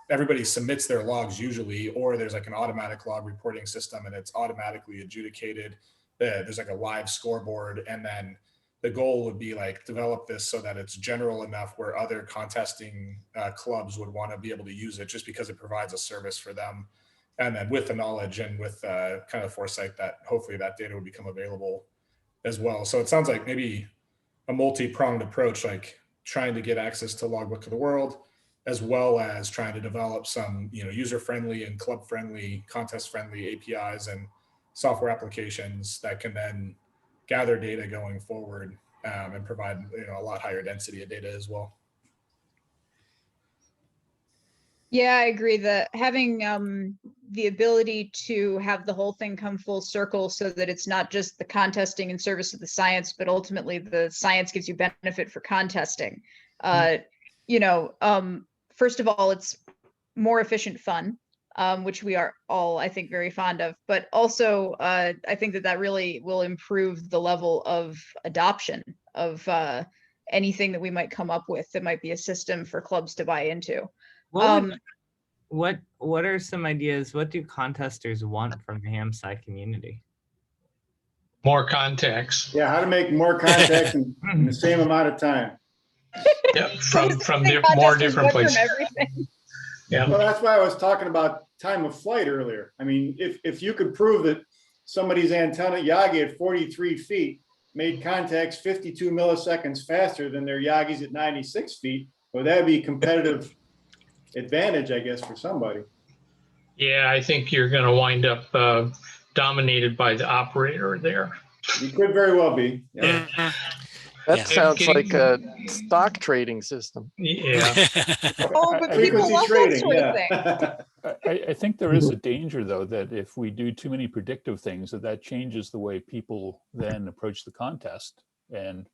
everybody submits their logs usually, or there's like an automatic log reporting system and it's automatically adjudicated. There's like a live scoreboard. And then the goal would be like develop this so that it's general enough where other contesting clubs would want to be able to use it just because it provides a service for them. And then with the knowledge and with kind of foresight that hopefully that data would become available as well. So it sounds like maybe a multi-pronged approach, like trying to get access to Logbook of the World, as well as trying to develop some, user-friendly and club-friendly, contest-friendly APIs and software applications that can then gather data going forward and provide, a lot higher density of data as well. Yeah, I agree that having the ability to have the whole thing come full circle so that it's not just the contesting in service of the science, but ultimately the science gives you benefit for contesting. First of all, it's more efficient fun, which we are all, I think, very fond of. But also, I think that really will improve the level of adoption of anything that we might come up with that might be a system for clubs to buy into. What are some ideas? What do contesters want from the HamSCI community? More contacts. Yeah, how to make more contacts in the same amount of time. Yeah, from more different places. Yeah. Well, that's why I was talking about time of flight earlier. I mean, if you could prove that somebody's antenna Yagi at 43 feet made contacts 52 milliseconds faster than their Yagis at 96 feet, well, that'd be competitive advantage, I guess, for somebody. Yeah, I think you're going to wind up dominated by the operator there. You could very well be. Yeah. That sounds like a stock trading system. Yeah. Oh, but people love that sort of thing. I think there is a danger, though, that if we do too many predictive things, that changes the way people then approach the contest. And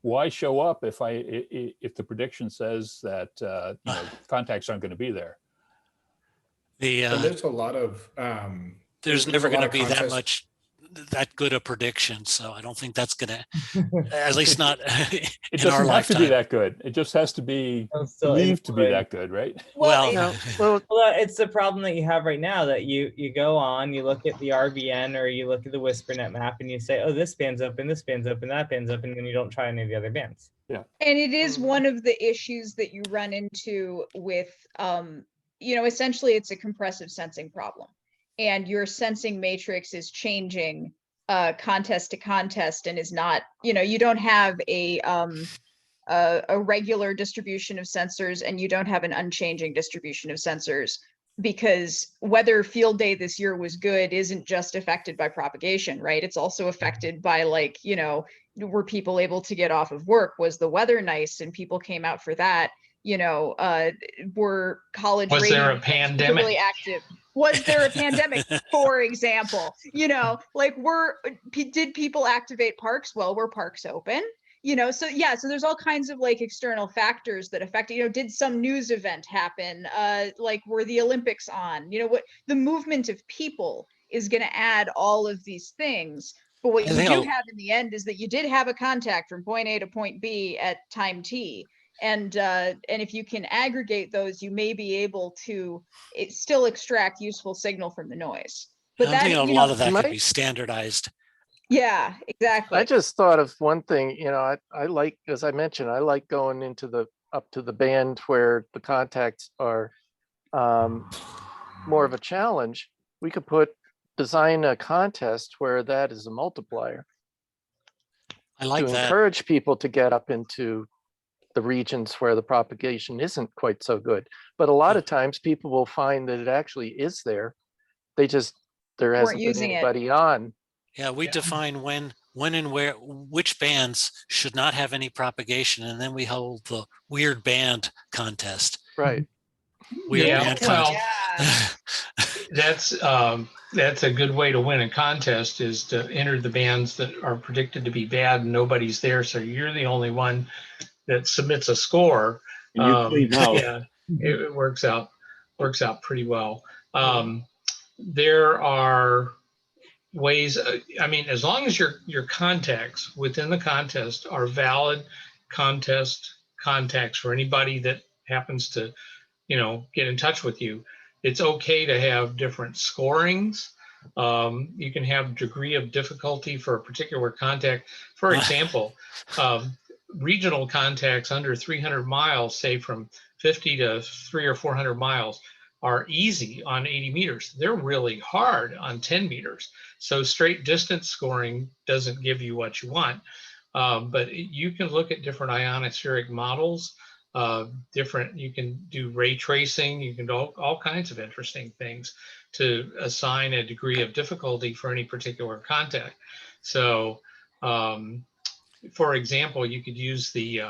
why show up if the prediction says that contacts aren't going to be there? There's a lot of there's never going to be that good a prediction, so I don't think that's going to, at least not in our lifetime. It doesn't have to be that good. It just has to be believed to be that good, right? Well, it's the problem that you have right now, that you go on, you look at the RBN or you look at the WhisperNet map and you say, oh, this band's open, this band's open, that band's open, and then you don't try any of the other bands. Yeah. And it is one of the issues that you run into with, essentially it's a compressive sensing problem. And your sensing matrix is changing contest to contest and is not, you don't have a a regular distribution of sensors and you don't have an unchanging distribution of sensors, because whether field day this year was good isn't just affected by propagation, right? It's also affected by, like, you know, were people able to get off of work? Was the weather nice and people came out for that? You know, were college Was there radio a pandemic? particularly active? Was there a pandemic, for example? You know, like, did people activate parks? Well, were parks open? You know, so yeah, so there's all kinds of like external factors that affect it. You know, did some news event happen? Like, were the Olympics on? You know, what the movement of people is going to add all of these things. But what I you think do I'll- have in the end is that you did have a contact from point A to point B at time T. And if you can aggregate those, you may be able to still extract useful signal from the noise. But I'm that, thinking a you lot know, of that could be standardized. yeah, exactly. I just thought of one thing, you know, I like, as I mentioned, I like going into up to the band where the contacts are more of a challenge. We could design a contest where that is a multiplier. I like to that. encourage people to get up into the regions where the propagation isn't quite so good. But a lot of times people will find that it actually is there. There Weren't hasn't been using it. anybody on. Yeah, we define when and where, which bands should not have any propagation, and then we hold the weird band contest. Right. Weird Yeah, band well, contest. that's a good way to win a contest, is to enter the bands that are predicted to be bad and nobody's there, so you're the only one that submits a score. And you clean house. Yeah, it works out pretty well. There are ways, I mean, as long as your contacts within the contest are valid contacts for anybody that happens to, you know, get in touch with you, it's okay to have different scorings. You can have degree of difficulty for a particular contact. For example, regional contacts under 300 miles, say from 50 to 300 or 400 miles, are easy on 80 meters. They're really hard on 10 meters. So straight distance scoring doesn't give you what you want. But you can look at different ionospheric models, you can do ray tracing, you can do all kinds of interesting things to assign a degree of difficulty for any particular contact. So, for example, you could use the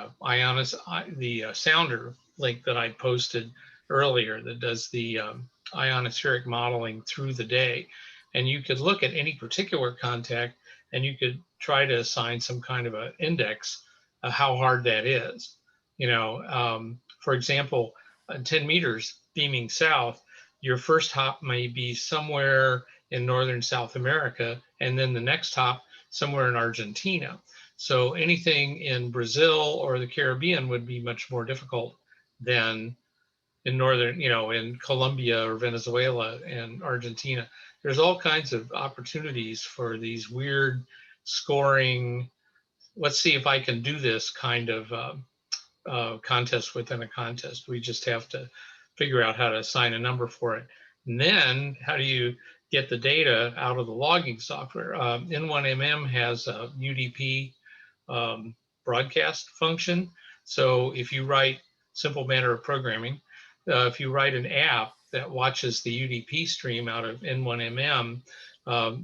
sounder link that I posted earlier that does the ionospheric modeling through the day. And you could look at any particular contact and you could try to assign some kind of an index of how hard that is. You know, for example, 10 meters beaming south, your first hop may be somewhere in northern South America, and then the next hop somewhere in Argentina. So anything in Brazil or the Caribbean would be much more difficult than in northern, you know, in Colombia or Venezuela and Argentina. There's all kinds of opportunities for these weird scoring, let's see if I can do this kind of contest within a contest. We just have to figure out how to assign a number for it. And then how do you get the data out of the logging software? N1MM has a UDP broadcast function. So if you write simple manner of programming, if you write an app that watches the UDP stream out of N1MM,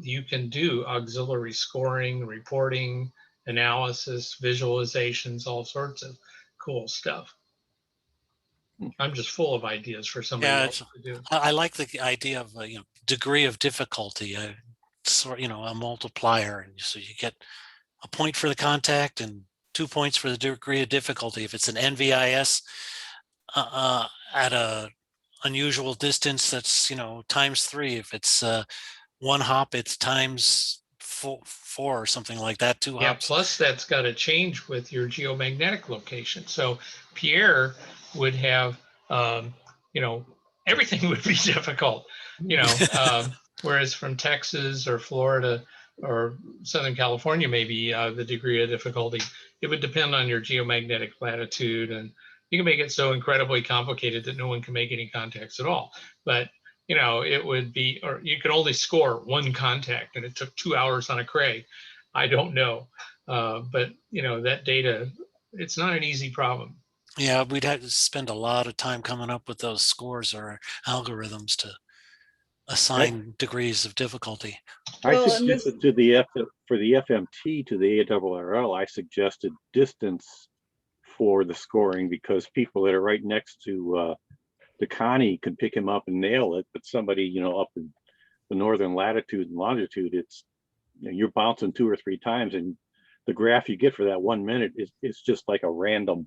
you can do auxiliary scoring, reporting, analysis, visualizations, all sorts of cool stuff. I'm just full of ideas for somebody else to do. I like the idea of degree of difficulty, sort, a multiplier, and so you get a point for the contact and 2 points for the degree of difficulty. If it's an NVIS at a unusual distance, that's ×3. If it's one hop, it's times four or something like that. 2 hops. Plus that's got to change with your geomagnetic location. So Pierre would have, everything would be difficult, whereas from Texas or Florida or Southern California, maybe the degree of difficulty, it would depend on your geomagnetic latitude, and you can make it so incredibly complicated that no one can make any contacts at all. But it would be, or you could only score one contact and it took 2 hours on a Cray. I don't know. But that data it's not an easy problem. Yeah, we'd have to spend a lot of time coming up with those scores or algorithms to assign degrees of difficulty. I Well, and this, suggested to the for the FMT to the ARRL, I suggested distance for the scoring because people that are right next to Connie can pick him up and nail it, but somebody, you know, up in the northern latitude and longitude, it's, you know, you're bouncing 2 or 3 times, and the graph you get for that 1 minute is just like a random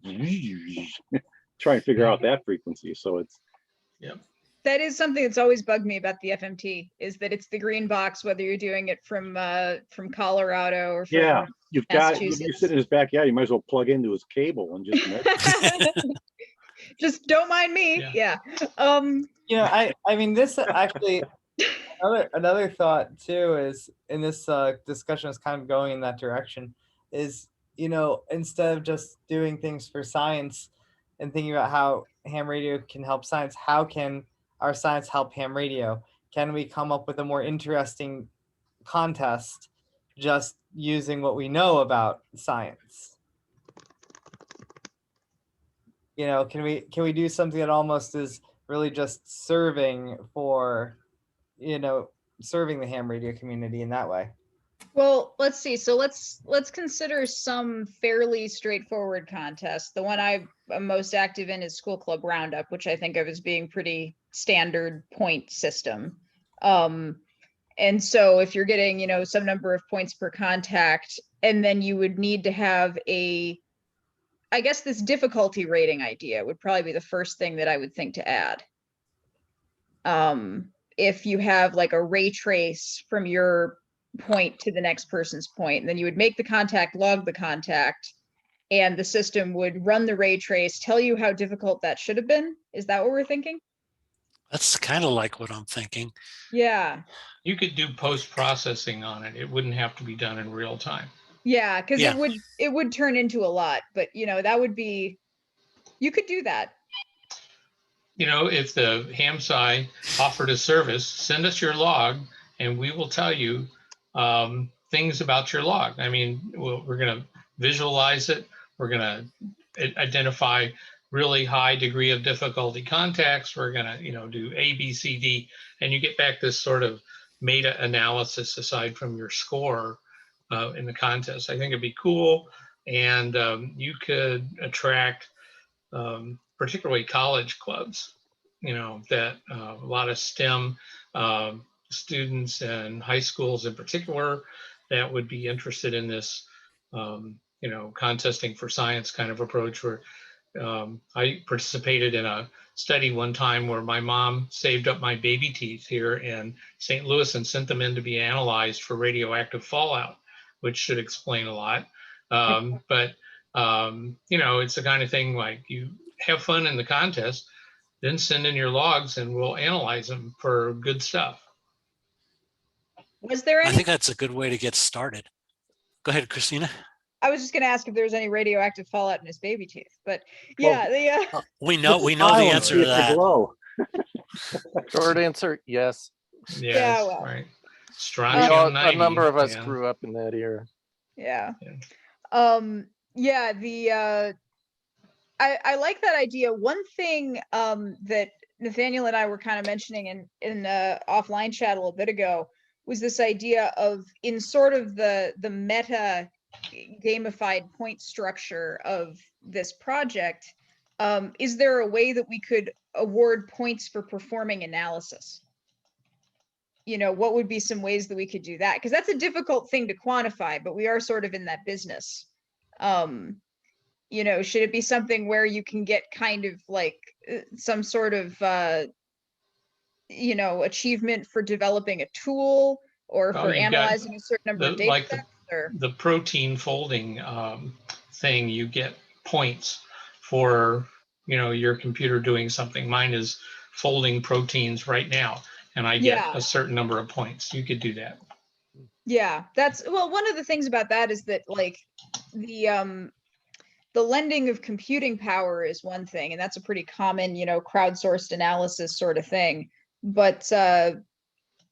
trying to figure out that frequency. So it's, yeah. that is something that's always bugged me about the FMT, is that it's the green box, whether you're doing it from Colorado or from yeah, you've got, if you're Massachusetts. sitting in his backyard, you might as well plug into his cable and just measure. Just don't mind me. Yeah. You know, I mean, this actually, another thought too is, in this discussion is kind of going in that direction, is, you know, instead of just doing things for science and thinking about how ham radio can help science, how can our science help ham radio? Can we come up with a more interesting contest just using what we know about science? You know, can we do something that almost is really just serving for, you know, serving the ham radio community in that way? Well, let's see. So let's consider some fairly straightforward contests. The one I'm most active in is School Club Roundup, which I think of as being pretty standard point system. And so if you're getting, you know, some number of points per contact, and then you would need to have I guess this difficulty rating idea would probably be the first thing that I would think to add. If you have like a ray trace from your point to the next person's point, and then you would make the contact, log the contact, and the system would run the ray trace, tell you how difficult that should have been. Is that what we're thinking? That's kind of like what I'm thinking. Yeah. You could do post-processing on it. It wouldn't have to be done in real time. Yeah, because Yeah. it would turn into a lot, but you know, that would be, you could do that. You know, if the HamSCI offered a service, send us your log and we will tell you things about your log. I mean, we're going to visualize it. We're going to identify really high degree of difficulty contacts. We're going to, you know, do A, B, C, D, and you get back this sort of meta analysis aside from your score in the contest. I think it'd be cool. And you could attract particularly college clubs, you know, that a lot of STEM students and high schools in particular that would be interested in this, you know, contesting for science kind of approach. Where I participated in a study one time where my mom saved up my baby teeth here in St. Louis and sent them in to be analyzed for radioactive fallout, which should explain a lot. But you know, it's the kind of thing like you have fun in the contest, then send in your logs and we'll analyze them for good stuff. Was there I any? think that's a good way to get started. Go ahead, Christina. I was just going to ask if there was any radioactive fallout in his baby teeth, but yeah, We know the answer to that. Short answer, yes. Yes, Yeah, well. right. A Strontium 90. number of us yeah. grew up in that era. Yeah. Yeah, I like that idea. One thing that Nathaniel and I were kind of mentioning in offline chat a little bit ago was this idea of, in sort of the meta gamified point structure of this project, is there a way that we could award points for performing analysis? You know, what would be some ways that we could do that? Because that's a difficult thing to quantify, but we are sort of in that business. You know, should it be something where you can get kind of like some sort of, you know, achievement for developing a tool or Oh, for you've got analyzing a certain number of data like sets? Or... the protein folding thing, you get points for, you know, your computer doing something. Mine is folding proteins right now, and I get a certain number of points. You could do that. Yeah, that's, well, one of the things about that is that like the lending of computing power is one thing, and that's a pretty common, you know, crowdsourced analysis sort of thing. But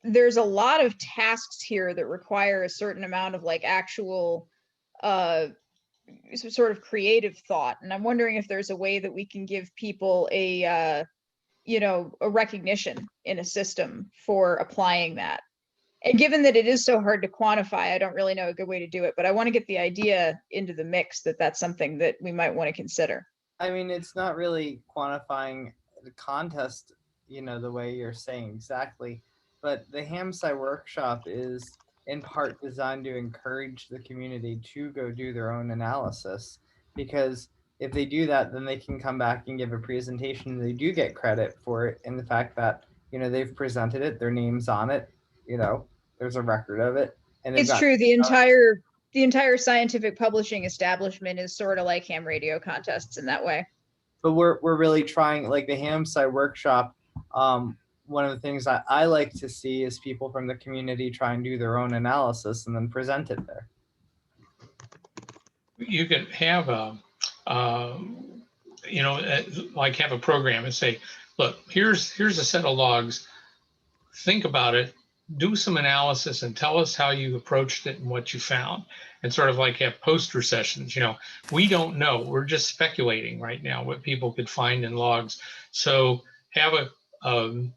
there's a lot of tasks here that require a certain amount of like actual sort of creative thought. And I'm wondering if there's a way that we can give people a, a recognition in a system for applying that. And given that it is so hard to quantify, I don't really know a good way to do it, but I want to get the idea into the mix that that's something that we might want to consider. I mean, it's not really quantifying the contest, the way you're saying exactly, but the HamSCI workshop is in part designed to encourage the community to go do their own analysis, because if they do that, then they can come back and give a presentation. They do get credit for it, and the fact that they've presented it, their name's on it, there's a record of it, and It's true. The entire scientific publishing establishment is sort of like ham radio contests in that way. But we're really trying, like the HamSCI workshop. One of the things that I like to see is people from the community try and do their own analysis and then present it there. You can have like have a program and say, look, here's a set of logs. Think about it, do some analysis, and tell us how you approached it and what you found. And sort of like have poster sessions. We don't know. We're just speculating right now what people could find in logs. So have a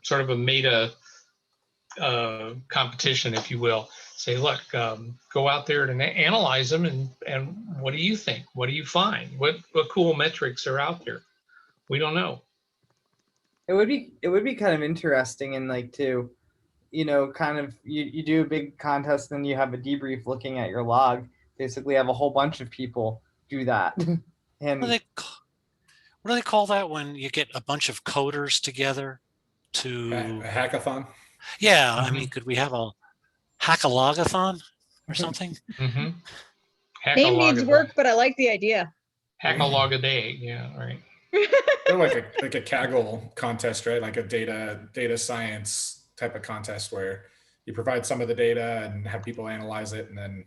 sort of a meta competition, if you will. Say, look, go out there and analyze them, and what do you think? What do you find? What cool metrics are out there? We don't know. It would be kind of interesting, and like to, kind of you do a big contest and you have a debrief looking at your log. Basically, have a whole bunch of people do that. And what do they call that when you get a bunch of coders together to a hackathon? Yeah, I mean, could we have a hack-a-log-a-thon or something? Name needs work, but I like the idea. Hack a log a day. Yeah, right. Or like a Kaggle contest, right? Like a data science type of contest where you provide some of the data and have people analyze it and then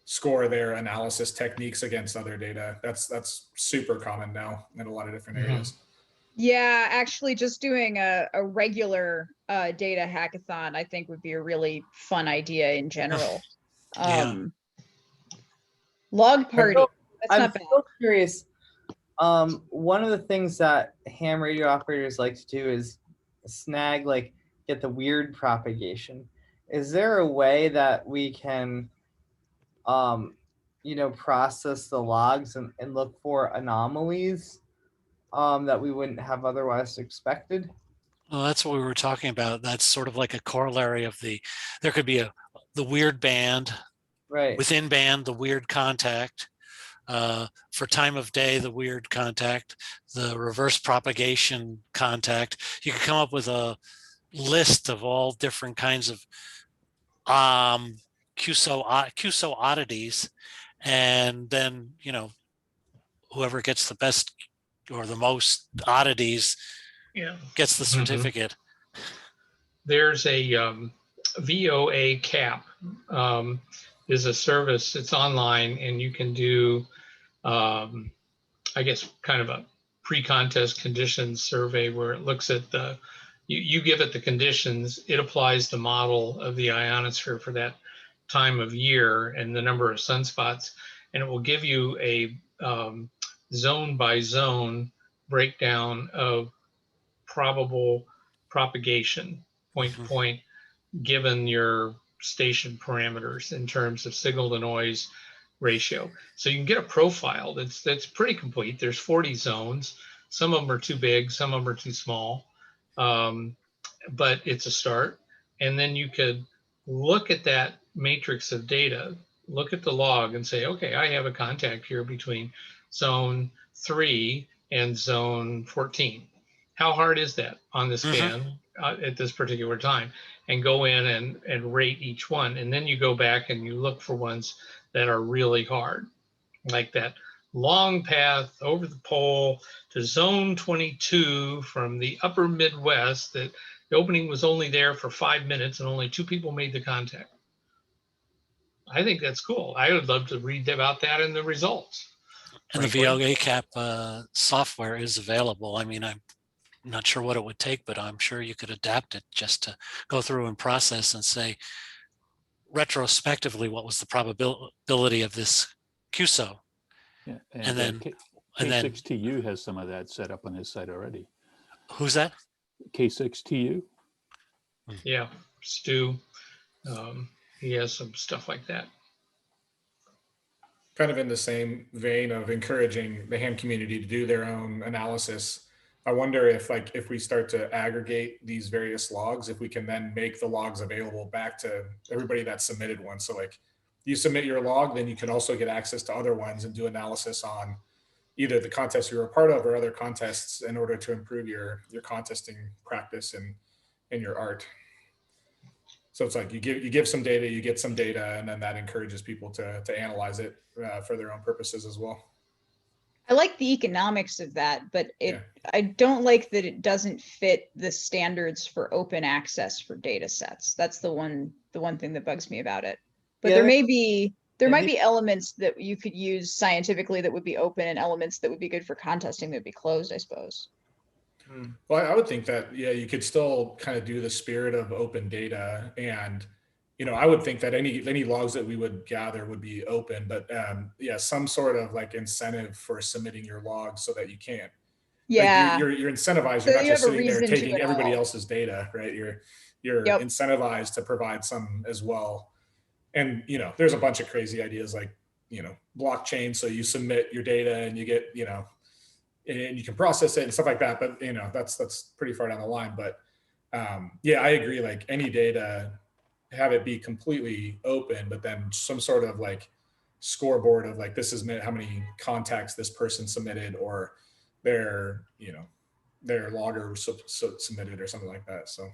score their analysis techniques against other data. That's super common now in a lot of different areas. Yeah, actually just doing a regular data hackathon, I think would be a really fun idea in general. Log party, that's not bad. I'm so curious. One of the things that ham radio operators like to do is snag, get the weird propagation. Is there a way that we can, process the logs and look for anomalies that we wouldn't have otherwise expected? Well, that's what we were talking about. That's sort of like a corollary of there could be the weird band, right? Within band, the weird contact. For time of day, the weird contact, the reverse propagation contact. You could come up with a list of all different kinds of QSO oddities, and then whoever gets the best or the most oddities gets the certificate. There's a VOA CAP is a service. It's online, and you can do, I guess, kind of a pre-contest conditions survey where it looks at you give it the conditions, it applies the model of the ionosphere for that time of year and the number of sunspots, and it will give you a zone by zone breakdown of probable propagation point to point, given your station parameters in terms of signal to noise ratio. So you can get a profile that's pretty complete. There's 40 zones. Some of them are too big, some of them are too small, but it's a start. And then you could look at that matrix of data, look at the log and say, okay, I have a contact here between zone 3 and zone 14. How hard is that on this band at this particular time? And go in and rate each one. And then you go back and you look for ones that are really hard, like that long path over the pole to zone 22 from the upper Midwest, that the opening was only there for 5 minutes and only 2 people made the contact. I think that's cool. I would love to read about that in the results. And the VOA CAP software is available. I mean, I'm not sure what it would take, but I'm sure you could adapt it just to go through and process and say, retrospectively, what was the probability of this QSO? Yeah, And then, K6TU has some of that set up on his site already. who's that? K6TU. Yeah, Stu, he has some stuff like that. Kind of in the same vein of encouraging the ham community to do their own analysis. I wonder if we start to aggregate these various logs, if we can then make the logs available back to everybody that submitted one. So like you submit your log, then you can also get access to other ones and do analysis on either the contest you were a part of or other contests in order to improve your contesting practice and your art. So it's like you give some data, you get some data, and then that encourages people to analyze it for their own purposes as well. I like the economics of that, but I don't like that it doesn't fit the standards for open access for data sets. That's the one thing that bugs me about it. But Yeah, there might be elements that you could use scientifically that would be open and elements that would be good for contesting that would be closed, I suppose. Well, I would think that, yeah, you could still kind of do the spirit of open data. And, I would think that any logs that we would gather would be open, but yeah, some sort of like incentive for submitting your logs so that you can. Yeah. Like you're incentivized. So You're not you just have a sitting there reason to taking it everybody all. else's data, right? You're Yep. incentivized to provide some as well. And, there's a bunch of crazy ideas like, blockchain. So you submit your data and you get, and you can process it and stuff like that. But, that's pretty far down the line. But yeah, I agree. Like any data, have it be completely open, but then some sort of like scoreboard of like, this is how many contacts this person submitted or their logger submitted or something like that. So.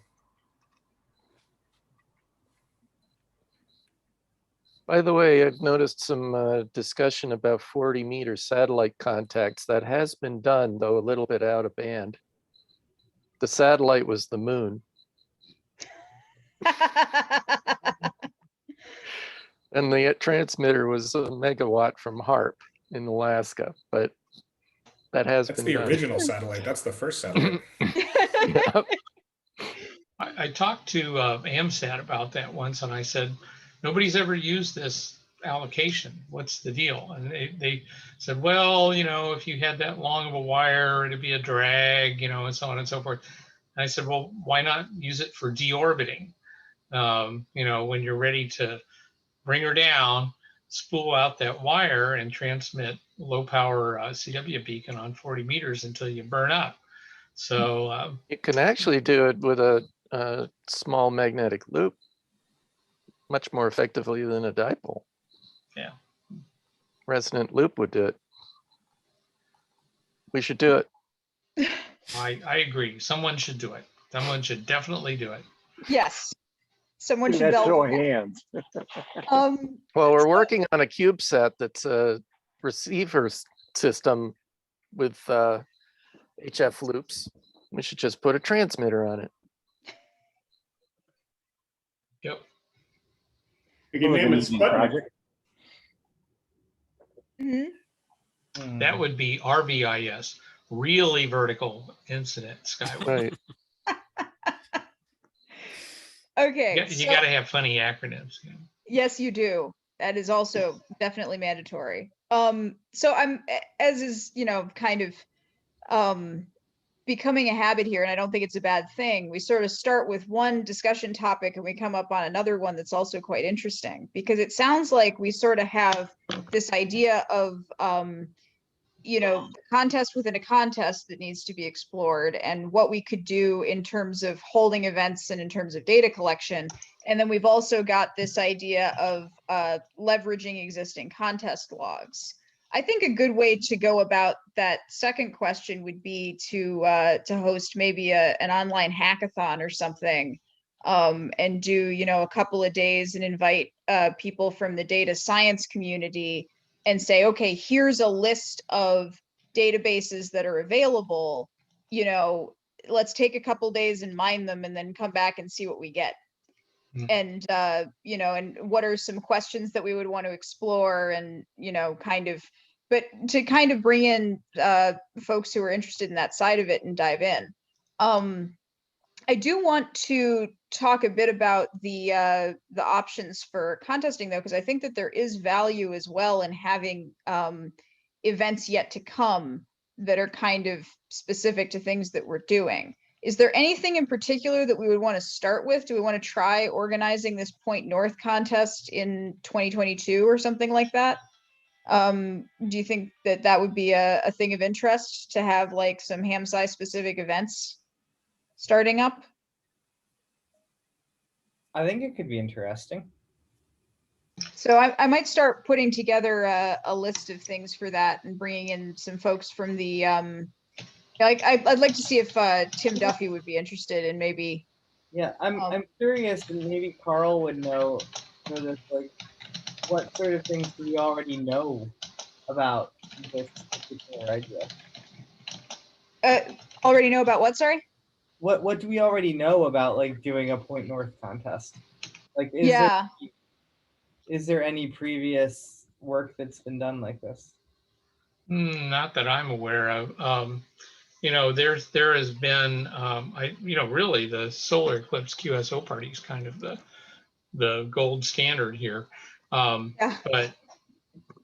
By the way, I've noticed some discussion about 40-meter satellite contacts. That has been done, though a little bit out of band. The satellite was the moon. And the transmitter was a megawatt from HARP in Alaska, but that's been the done. original satellite. That's the first satellite. I talked to AMSAT about that once, and I said, nobody's ever used this allocation. What's the deal? And they said, well, if you had that long of a wire, it'd be a drag, and so on and so forth. And I said, well, why not use it for deorbiting? When you're ready to bring her down, spool out that wire and transmit low power CW beacon on 40 meters until you burn up. So you can actually do it with a small magnetic loop much more effectively than a dipole. Yeah. Resonant loop would do it. We should do it. I agree. Someone should do it. Someone should definitely do it. Yes. Someone should That's belt show it. of hands. Well, we're working on a CubeSat that's a receiver system with HF loops. We should just put a transmitter on it. Yep. You can name it Sputnik. That would be RVIS, really vertical incident skyway. Right. Okay. You got to have funny acronyms. Yes, you do. That is also definitely mandatory. So I'm, as is, kind of becoming a habit here, and I don't think it's a bad thing. We sort of start with one discussion topic and we come up on another one that's also quite interesting, because it sounds like we sort of have this idea of, contest within a contest that needs to be explored and what we could do in terms of holding events and in terms of data collection. And then we've also got this idea of leveraging existing contest logs. I think a good way to go about that second question would be to host maybe an online hackathon or something, and do a couple of days and invite people from the data science community and say, okay, here's a list of databases that are available. Let's take a couple days and mine them, and then come back and see what we get. And and what are some questions that we would want to explore, and but to kind of bring in folks who are interested in that side of it and dive in. I do want to talk a bit about the options for contesting, though, because I think that there is value as well in having events yet to come that are kind of specific to things that we're doing. Is there anything in particular that we would want to start with? Do we want to try organizing this Point North contest in 2022 or something like that? Do you think that that would be a thing of interest to have like some HamSCI specific events starting up? I think it could be interesting. So I might start putting together a list of things for that and bringing in some folks from the like I'd like to see if Tim Duffy would be interested in maybe. Yeah, I'm curious, and maybe Carl would know this, like what sort of things do we already know about this particular idea? Already know about what? Sorry. What do we already know about like doing a Point North contest? Like, is there any previous work that's been done like this? Not that I'm aware of. You know, there has been, really the solar eclipse QSO party is kind of the gold standard here. But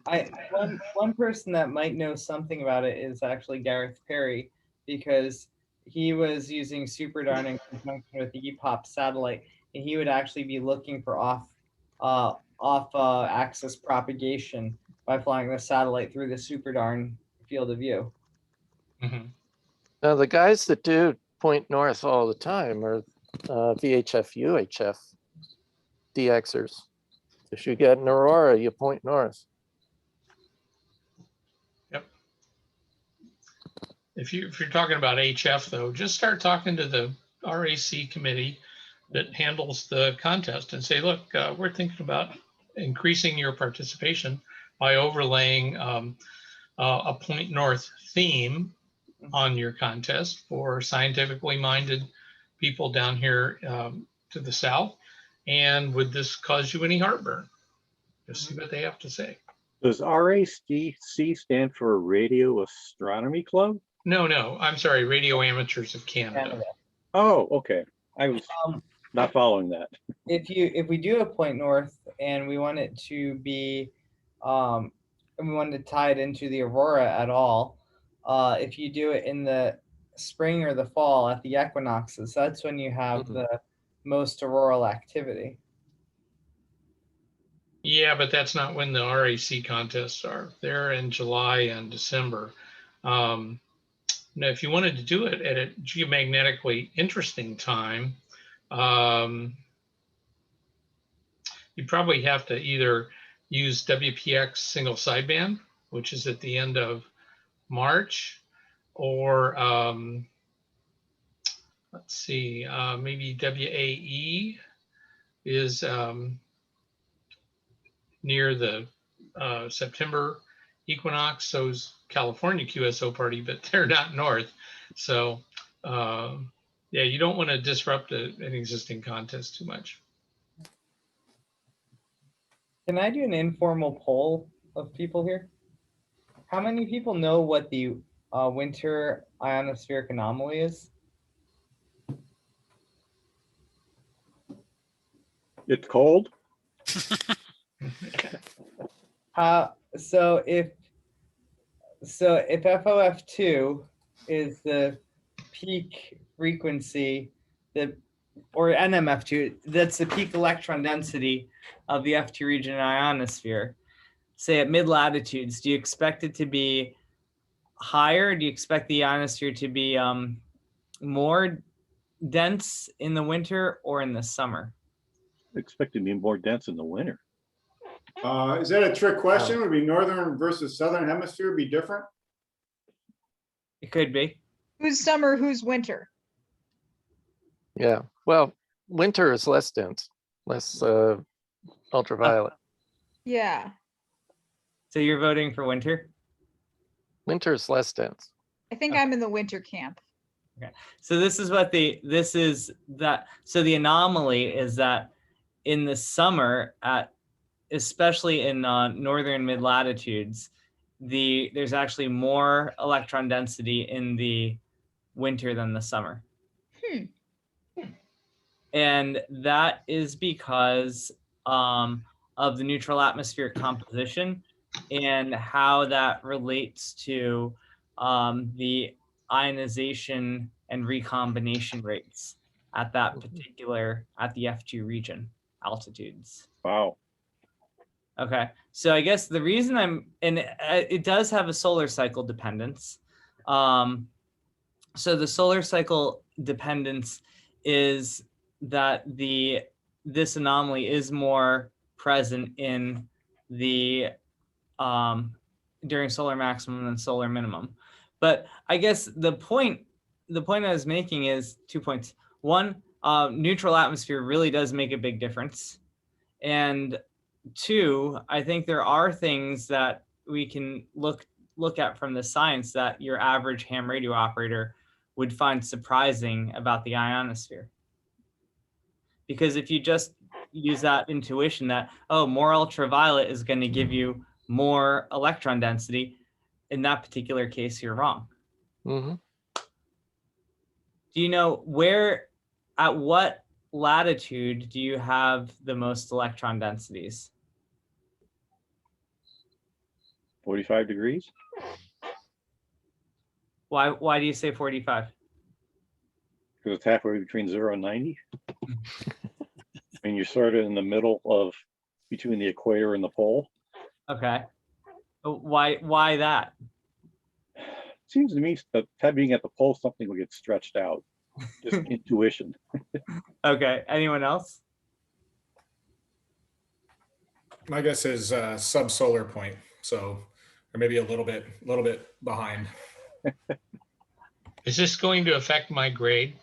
one person that might know something about it is actually Gareth Perry, because he was using SuperDarn in conjunction with the EPOP satellite, and he would actually be looking for off-axis propagation by flying the satellite through the SuperDarn field of view. Now, the guys that do Point North all the time are VHF, UHF DXers. If you get an Aurora, you point north. Yep. If you're talking about HF though, just start talking to the RAC committee that handles the contest and say, look, we're thinking about increasing your participation by overlaying a Point North theme on your contest for scientifically minded people down here to the south. And would this cause you any heartburn? Just see what they have to say. Does RAC stand for Radio Astronomy Club? No, I'm sorry, Radio Amateurs of Canada. Oh, okay. I was not following that. If we do a Point North and we want it to be, and we want to tie it into the Aurora at all, if you do it in the spring or the fall at the equinoxes, that's when you have the most auroral activity. Yeah, but that's not when the RAC contests are. They're in July and December. Now, if you wanted to do it at a geomagnetically interesting time, you probably have to either use WPX single sideband, which is at the end of March, or let's see, maybe WAE is near the September equinox. So's California QSO party, but they're not north. So yeah, you don't want to disrupt an existing contest too much. Can I do an informal poll of people here? How many people know what the winter ionospheric anomaly is? It's cold. So if FOF2 is the peak frequency, or NMF2, that's the peak electron density of the F2 region in ionosphere, say at mid latitudes, do you expect it to be higher? Do you expect the ionosphere to be more dense in the winter or in the summer? I expect it to be more dense in the winter. Is that a trick question? Would be northern versus southern hemisphere be different? It could be. Who's summer, who's winter? Yeah. Well, winter is less dense, less ultraviolet. Yeah. So you're voting for winter? Winter is less dense. I think I'm in the winter camp. Okay. So this is what so the anomaly is that in the summer, especially in northern mid latitudes, there's actually more electron density in the winter than the summer. And that is because of the neutral atmospheric composition. and how that relates to the ionization and recombination rates at that particular, at the F2 region altitudes. Wow. Okay, so I guess the reason it does have a solar cycle dependence. So the solar cycle dependence is that this anomaly is more present in the during solar maximum than solar minimum. But I guess the point I was making is 2 points. One, neutral atmosphere really does make a big difference. And two, I think there are things that we can look at from the science that your average ham radio operator would find surprising about the ionosphere. Because if you just use that intuition that, oh, more ultraviolet is going to give you more electron density, in that particular case, you're wrong. Mm-hmm. Do you know at what latitude do you have the most electron densities? 45 degrees. Why do you say 45? Because it's halfway between 0 and 90. I mean, you're sort of in the middle of between the equator and the pole. Okay. Why that? Seems to me that being at the pole, something will get stretched out. Just intuition. Okay. Anyone else? My guess is subsolar point. So, or maybe a little bit behind. Is this going to affect my grade?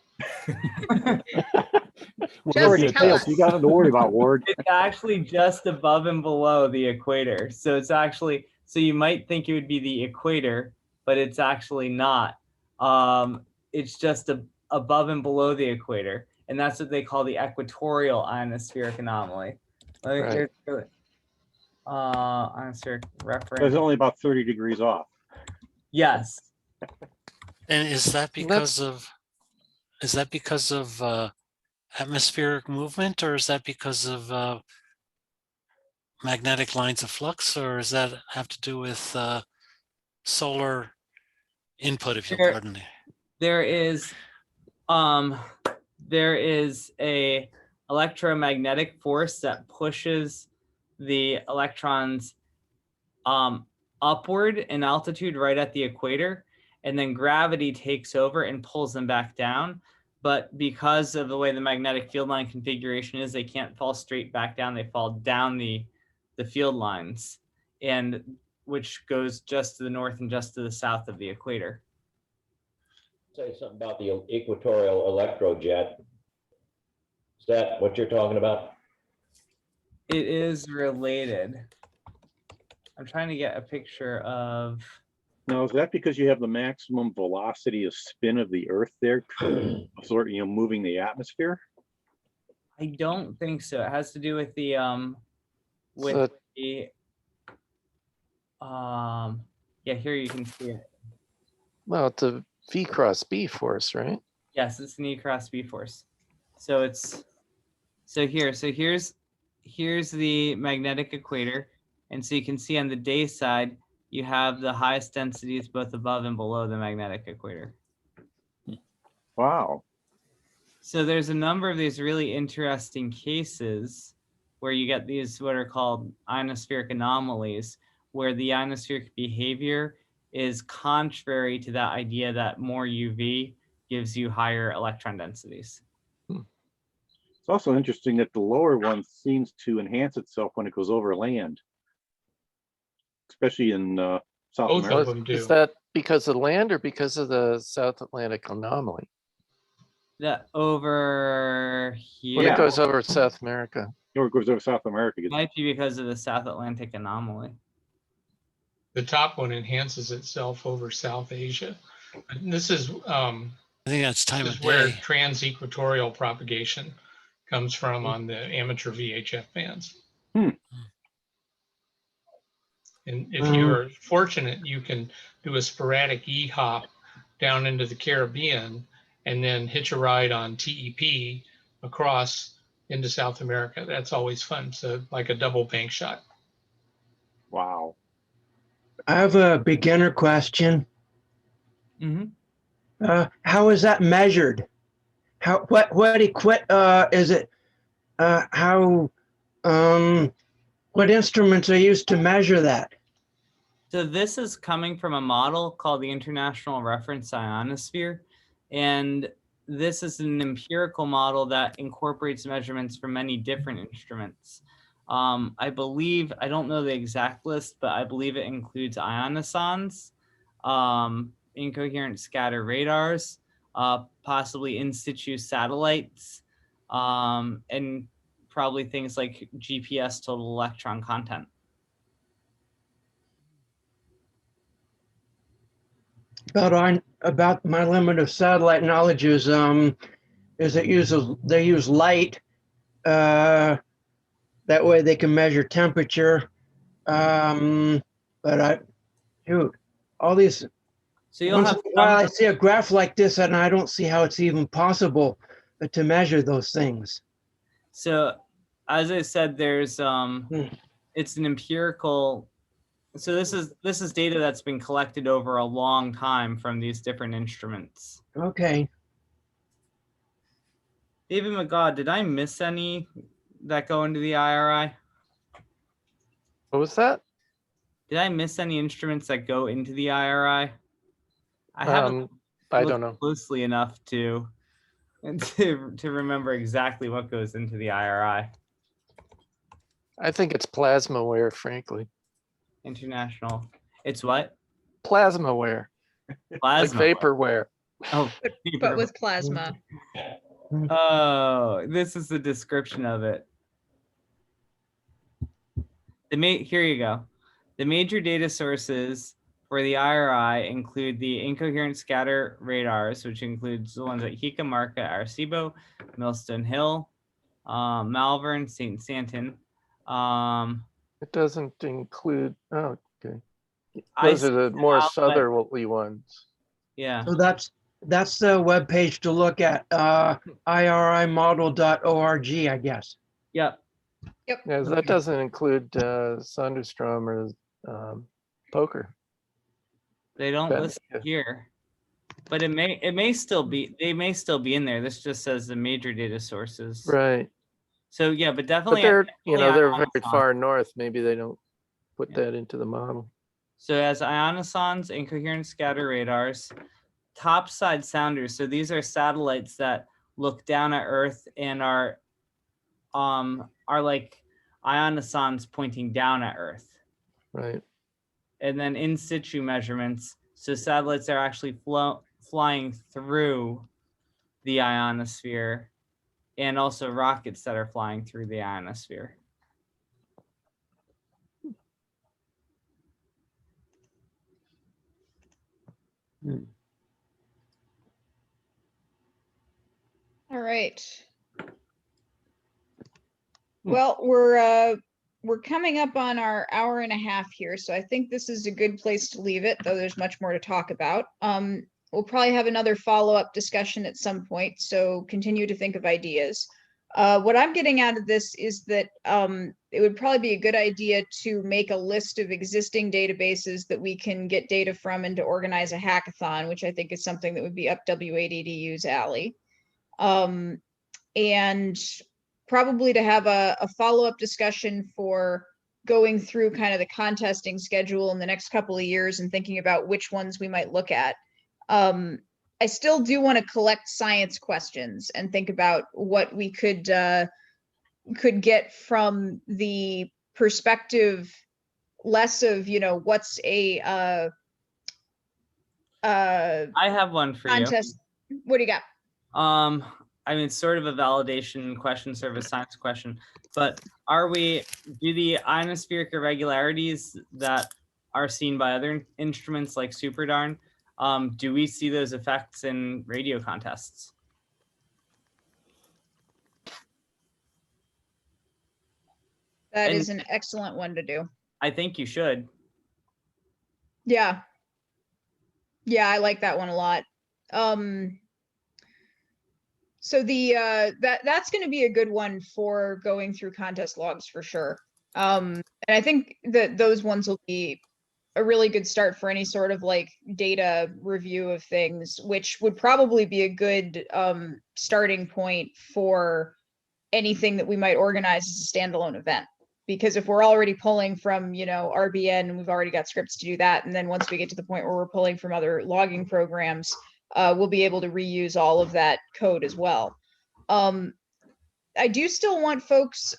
Already failed, so you got nothing to worry about, Ward. It's actually just above and below the equator. So it's actually, so you might think it would be the equator, but it's actually not. It's just above and below the equator. And that's what they call the Equatorial Ionospheric Anomaly. Right. Ionospheric reference. It's only about 30 degrees off. Yes. And is that because of atmospheric movement, or is that because of magnetic lines of flux, or does that have to do with solar input, if you'll pardon me? There is a electromagnetic force that pushes the electrons upward in altitude right at the equator, and then gravity takes over and pulls them back down. But because of the way the magnetic field line configuration is, they can't fall straight back down. They fall down the field lines, and which goes just to the north and just to the south of the equator. Say something about the equatorial electrojet. Is that what you're talking about? It is related. I'm trying to get a picture of. Now, is that because you have the maximum velocity of spin of the Earth there, sort of, moving the atmosphere? I don't think so. It has to do with the yeah, here you can see it. Well, it's a V cross B force, right? Yes, it's an E cross B force. So here's the magnetic equator, and so you can see on the day side you have the highest densities both above and below the magnetic equator. Wow. So there's a number of these really interesting cases where you get these what are called ionospheric anomalies, where the ionospheric behavior is contrary to that idea that more UV gives you higher electron densities. It's also interesting that the lower one seems to enhance itself when it goes over land, especially in South Both America. of them do. Is that because of land or because of the South Atlantic anomaly? That over here. When it goes over South America. Or it goes over South America. It might be because of the South Atlantic anomaly. The top one enhances itself over South Asia. And this is I think that's time this of is where day. trans-equatorial propagation comes from on the amateur VHF bands. And if you're fortunate, you can do a sporadic E-hop down into the Caribbean and then hitch a ride on TEP across into South America. That's always fun. So like a double bank shot. Wow. I have a beginner question. How is that measured? What is it? What instruments are used to measure that? So this is coming from a model called the International Reference Ionosphere. And this is an empirical model that incorporates measurements from many different instruments. I believe, I don't know the exact list, but I believe it includes ionosondes, incoherent scatter radars, possibly in situ satellites, and probably things like GPS total electron content. About my limit of satellite knowledge is they use light, that way they can measure temperature, but all these, so you'll once have in a while I see a graph like this and I don't see how it's even possible to measure those things. So as I said, there's it's an empirical. So this is data that's been collected over a long time from these different instruments. Okay. David McGaw, did I miss any that go into the IRI? What was that? Did I miss any instruments that go into the IRI? I haven't I looked don't know. closely enough to remember exactly what goes into the IRI. I think it's plasmaware, frankly. International. It's what? Plasmaware. Like Plasma. vaporware. Oh, But with plasma. Oh, this is the description of it. Here you go. The major data sources for the IRI include the incoherent scatter radars, which includes the ones at Hikamarka, Arecibo, Millstone Hill, Malvern, St. Santon. It doesn't include, oh, okay. Those are the more southerly ones. Yeah. So that's the webpage to look at, irimodel.org, I guess. Yep. Yep. Yeah, that doesn't include Sonderstrom or Poker. They don't list it here, but it may still be. They may still be in there. This just says the major data sources. Right. So yeah, but definitely. But they're definitely they're ionosondes. very far north. Maybe they don't put that into the model. So as ionosondes, incoherent scatter radars, topside sounders. So these are satellites that look down at Earth and are like ionosondes pointing down at Earth. Right. And then in situ measurements. So satellites are actually flying through the ionosphere, and also rockets that are flying through the ionosphere. All right. Well, we're coming up on our hour and a half here, so I think this is a good place to leave it, though there's much more to talk about. We'll probably have another follow-up discussion at some point, so continue to think of ideas. What I'm getting out of this is that it would probably be a good idea to make a list of existing databases that we can get data from and to organize a hackathon, which I think is something that would be up W8EDU's alley. And probably to have a follow-up discussion for going through kind of the contesting schedule in the next couple of years and thinking about which ones we might look at. I still do want to collect science questions and think about what we could get from the perspective less of, what's a I have one for contest. What do you got? I mean, sort of a validation question, sort of a science question, but do the ionospheric irregularities that are seen by other instruments like SuperDarn, do we see those effects in radio contests? That is an excellent one to do. I think you should. Yeah. Yeah, I like that one a lot. So that's going to be a good one for going through contest logs for sure. And I think that those ones will be a really good start for any sort of like data review of things, which would probably be a good starting point for anything that we might organize as a standalone event. Because if we're already pulling from, you know, RBN, and we've already got scripts to do that, and then once we get to the point where we're pulling from other logging programs, we'll be able to reuse all of that code as well. I do still want folks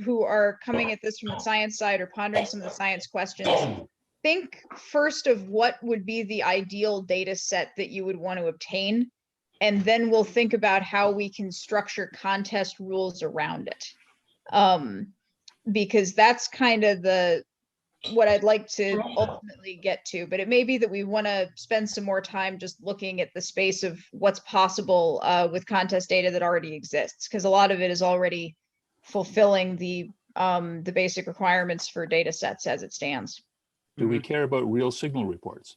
who are coming at this from the science side or pondering some of the science questions, think first of what would be the ideal data set that you would want to obtain, and then we'll think about how we can structure contest rules around it. Because that's kind of what I'd like to ultimately get to, but it may be that we want to spend some more time just looking at the space of what's possible with contest data that already exists, because a lot of it is already fulfilling the basic requirements for data sets as it stands. Do we care about real signal reports?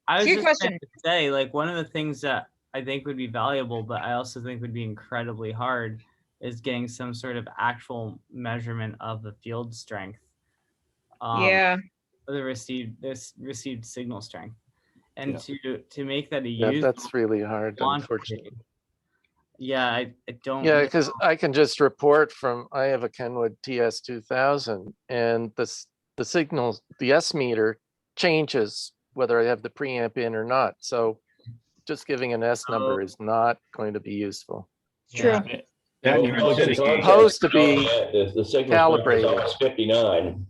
I was Good just question. going to say, like, one of the things that I think would be valuable, but I also think would be incredibly hard, is getting some sort of actual measurement of the field strength. Yeah. The received signal strength, and Yeah. to make that a Yeah, use. that's really hard, unfortunately. Yeah, I don't. Yeah, because I can just report from, I have a Kenwood TS2000, and the signals, the S meter changes whether I have the preamp in or not. So just giving an S number is not going to be useful. True. Yeah, Well, you're most looking of at the gauge. Supposed to be the signal calibrated. strength is 59.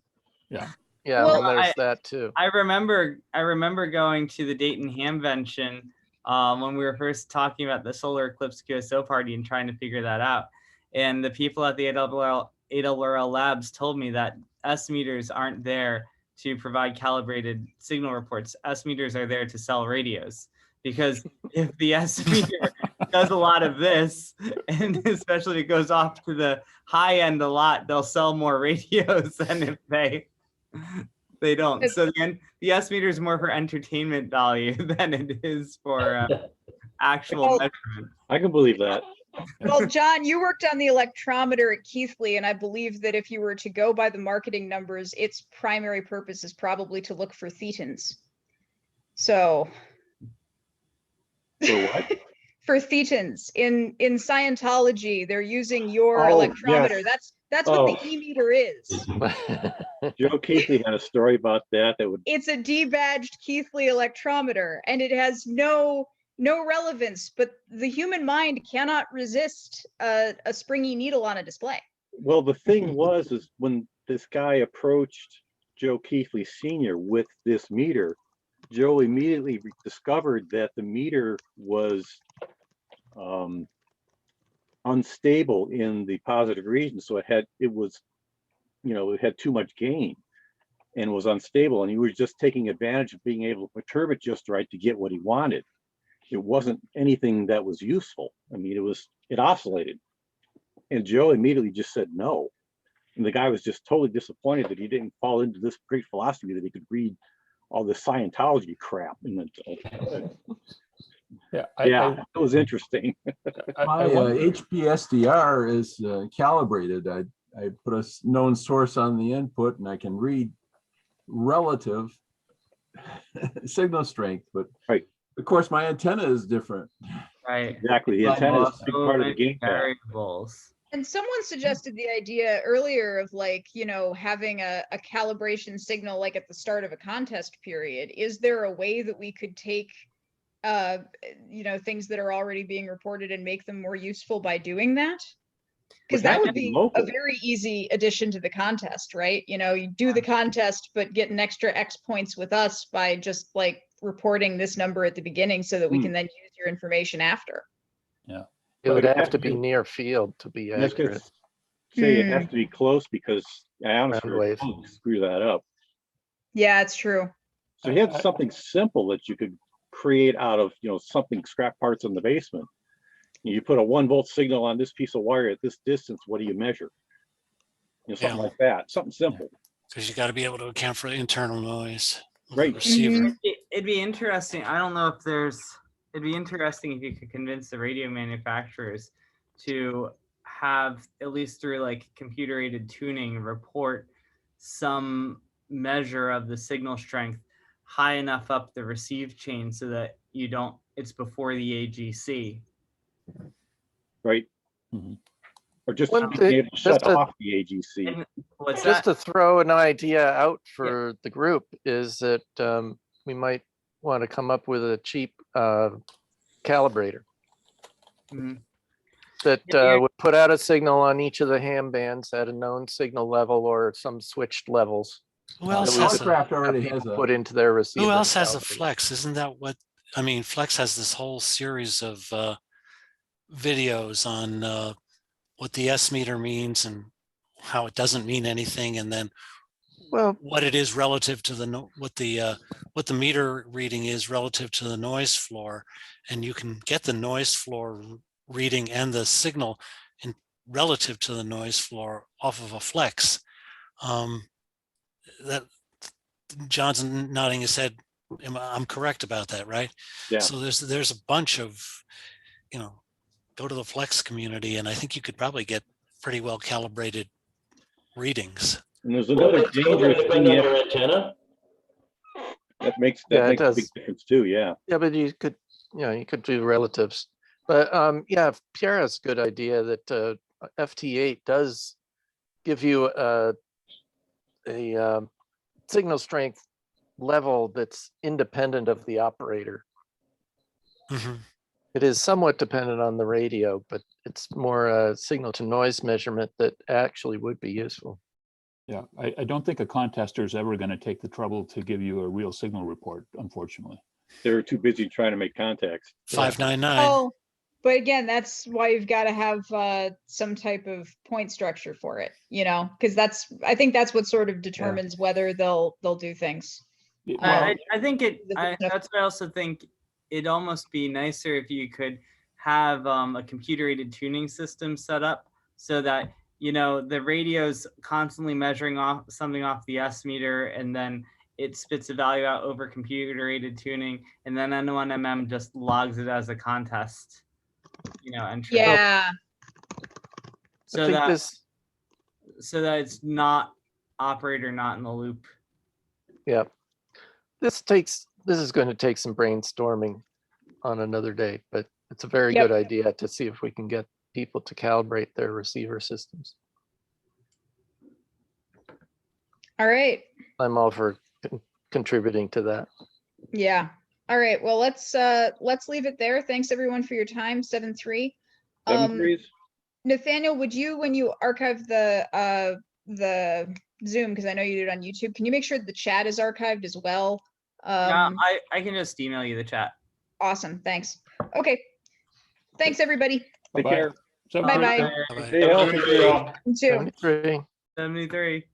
Yeah. Yeah, Well, well, there's that too. I remember going to the Dayton Hamvention when we were first talking about the solar eclipse QSO party and trying to figure that out. And the people at the ARRL labs told me that S meters aren't there to provide calibrated signal reports. S meters are there to sell radios, because if the S meter does a lot of this, and especially if it goes off to the high end a lot, they'll sell more radios than if they don't. So the S meter is more for entertainment value than it is for actual measurement. I can believe that. Well, John, you worked on the electrometer at Keithley, and I believe that if you were to go by the marketing numbers, its primary purpose is probably to look for thetans. So. For what? For thetans in Scientology, they're using your Oh, electrometer. yes. That's what the e-meter is. Joe Keithley had a story about that. It's a debadged Keithley electrometer, and it has no relevance, but the human mind cannot resist a springy needle on a display. Well, the thing is when this guy approached Joe Keithley Sr. with this meter, Joe immediately discovered that the meter was unstable in the positive region. So it had too much gain and was unstable. And he was just taking advantage of being able to perturb it just right to get what he wanted. It wasn't anything that was useful. I mean, it oscillated. And Joe immediately just said no. And the guy was just totally disappointed that he didn't fall into this great philosophy that he could read all this Scientology crap. Yeah, it was interesting. My HPSDR is calibrated. I put a known source on the input, and I can read relative signal strength. But right, of course, my antenna is different. Right. Exactly. The antenna is a big part of the game plan. Variables. And someone suggested the idea earlier of having a calibration signal like at the start of a contest period. Is there a way that we could take things that are already being reported and make them more useful by doing that? Because that would be a very easy addition to the contest, right? You do the contest, but get an extra X points with us by just reporting this number at the beginning so that we can then use your information after. Yeah. It would have to be near field to be accurate. It has to be close because Ionospheric will screw that up. Yeah, it's true. So he had something simple that you could create out of something scrap parts in the basement. You put a 1-volt signal on this piece of wire at this distance. What do you measure? Something like that. Something simple. Because you got to be able to account for the internal noise. Right. Receiver. It'd be interesting. I don't know if it'd be interesting if you could convince the radio manufacturers to have, at least through computer aided tuning, report some measure of the signal strength high enough up the receive chain so that it's before the AGC. Right. Or just One being thing- able to shut off the AGC. What's Just that? to throw an idea out for the group is that we might want to come up with a cheap calibrator that would put out a signal on each of the ham bands at a known signal level or some switched levels. Who else that we has could a- Craft already have has people a. put into their receiver. Who else to has a calibrate. Flex? Isn't that what, I mean, Flex has this whole series of videos on what the S meter means and how it doesn't mean anything, and then what it is relative to what the meter reading is relative to the noise floor, and you can get the noise floor reading and the signal in relative to the noise floor off of a Flex. That John's nodding his head. I'm correct about that, right? Yeah. So there's a bunch of, go to the Flex community, and I think you could probably get pretty well calibrated readings. And there's another dangerous thing on their antenna. that makes Yeah, it a big does. difference too. Yeah. Yeah, but you could do relatives. But yeah, Pierre has a good idea that FT8 does give you a signal strength level that's independent of the operator. It is somewhat dependent on the radio, but it's more a signal to noise measurement that actually would be useful. Yeah, I don't think a contester is ever going to take the trouble to give you a real signal report, unfortunately. They're too busy trying to make contacts. 599. Oh, but again, that's why you've got to have some type of point structure for it, because I think that's what sort of determines whether they'll do things. I think that's what I also think. It'd almost be nicer if you could have a computer-aided tuning system set up so that the radio's constantly measuring something off the S meter, and then it spits a value out over computer-aided tuning, and then N1MM just logs it as a contest, entry. Yeah. So that it's not operator not in the loop. Yeah. This is going to take some brainstorming on another day, but it's a very good idea to see if we can get people to calibrate their receiver systems. All right. I'm all for contributing to that. Yeah. All right. Well, let's leave it there. Thanks everyone for your time. 7-3. Nathaniel, would you, when you archive the Zoom, because I know you did it on YouTube, can you make sure the chat is archived as well? Yeah, I can just email you the chat. Awesome. Thanks. Okay. Thanks, everybody. Take care. Bye-bye. Stay healthy, y'all. You too. 73. 73.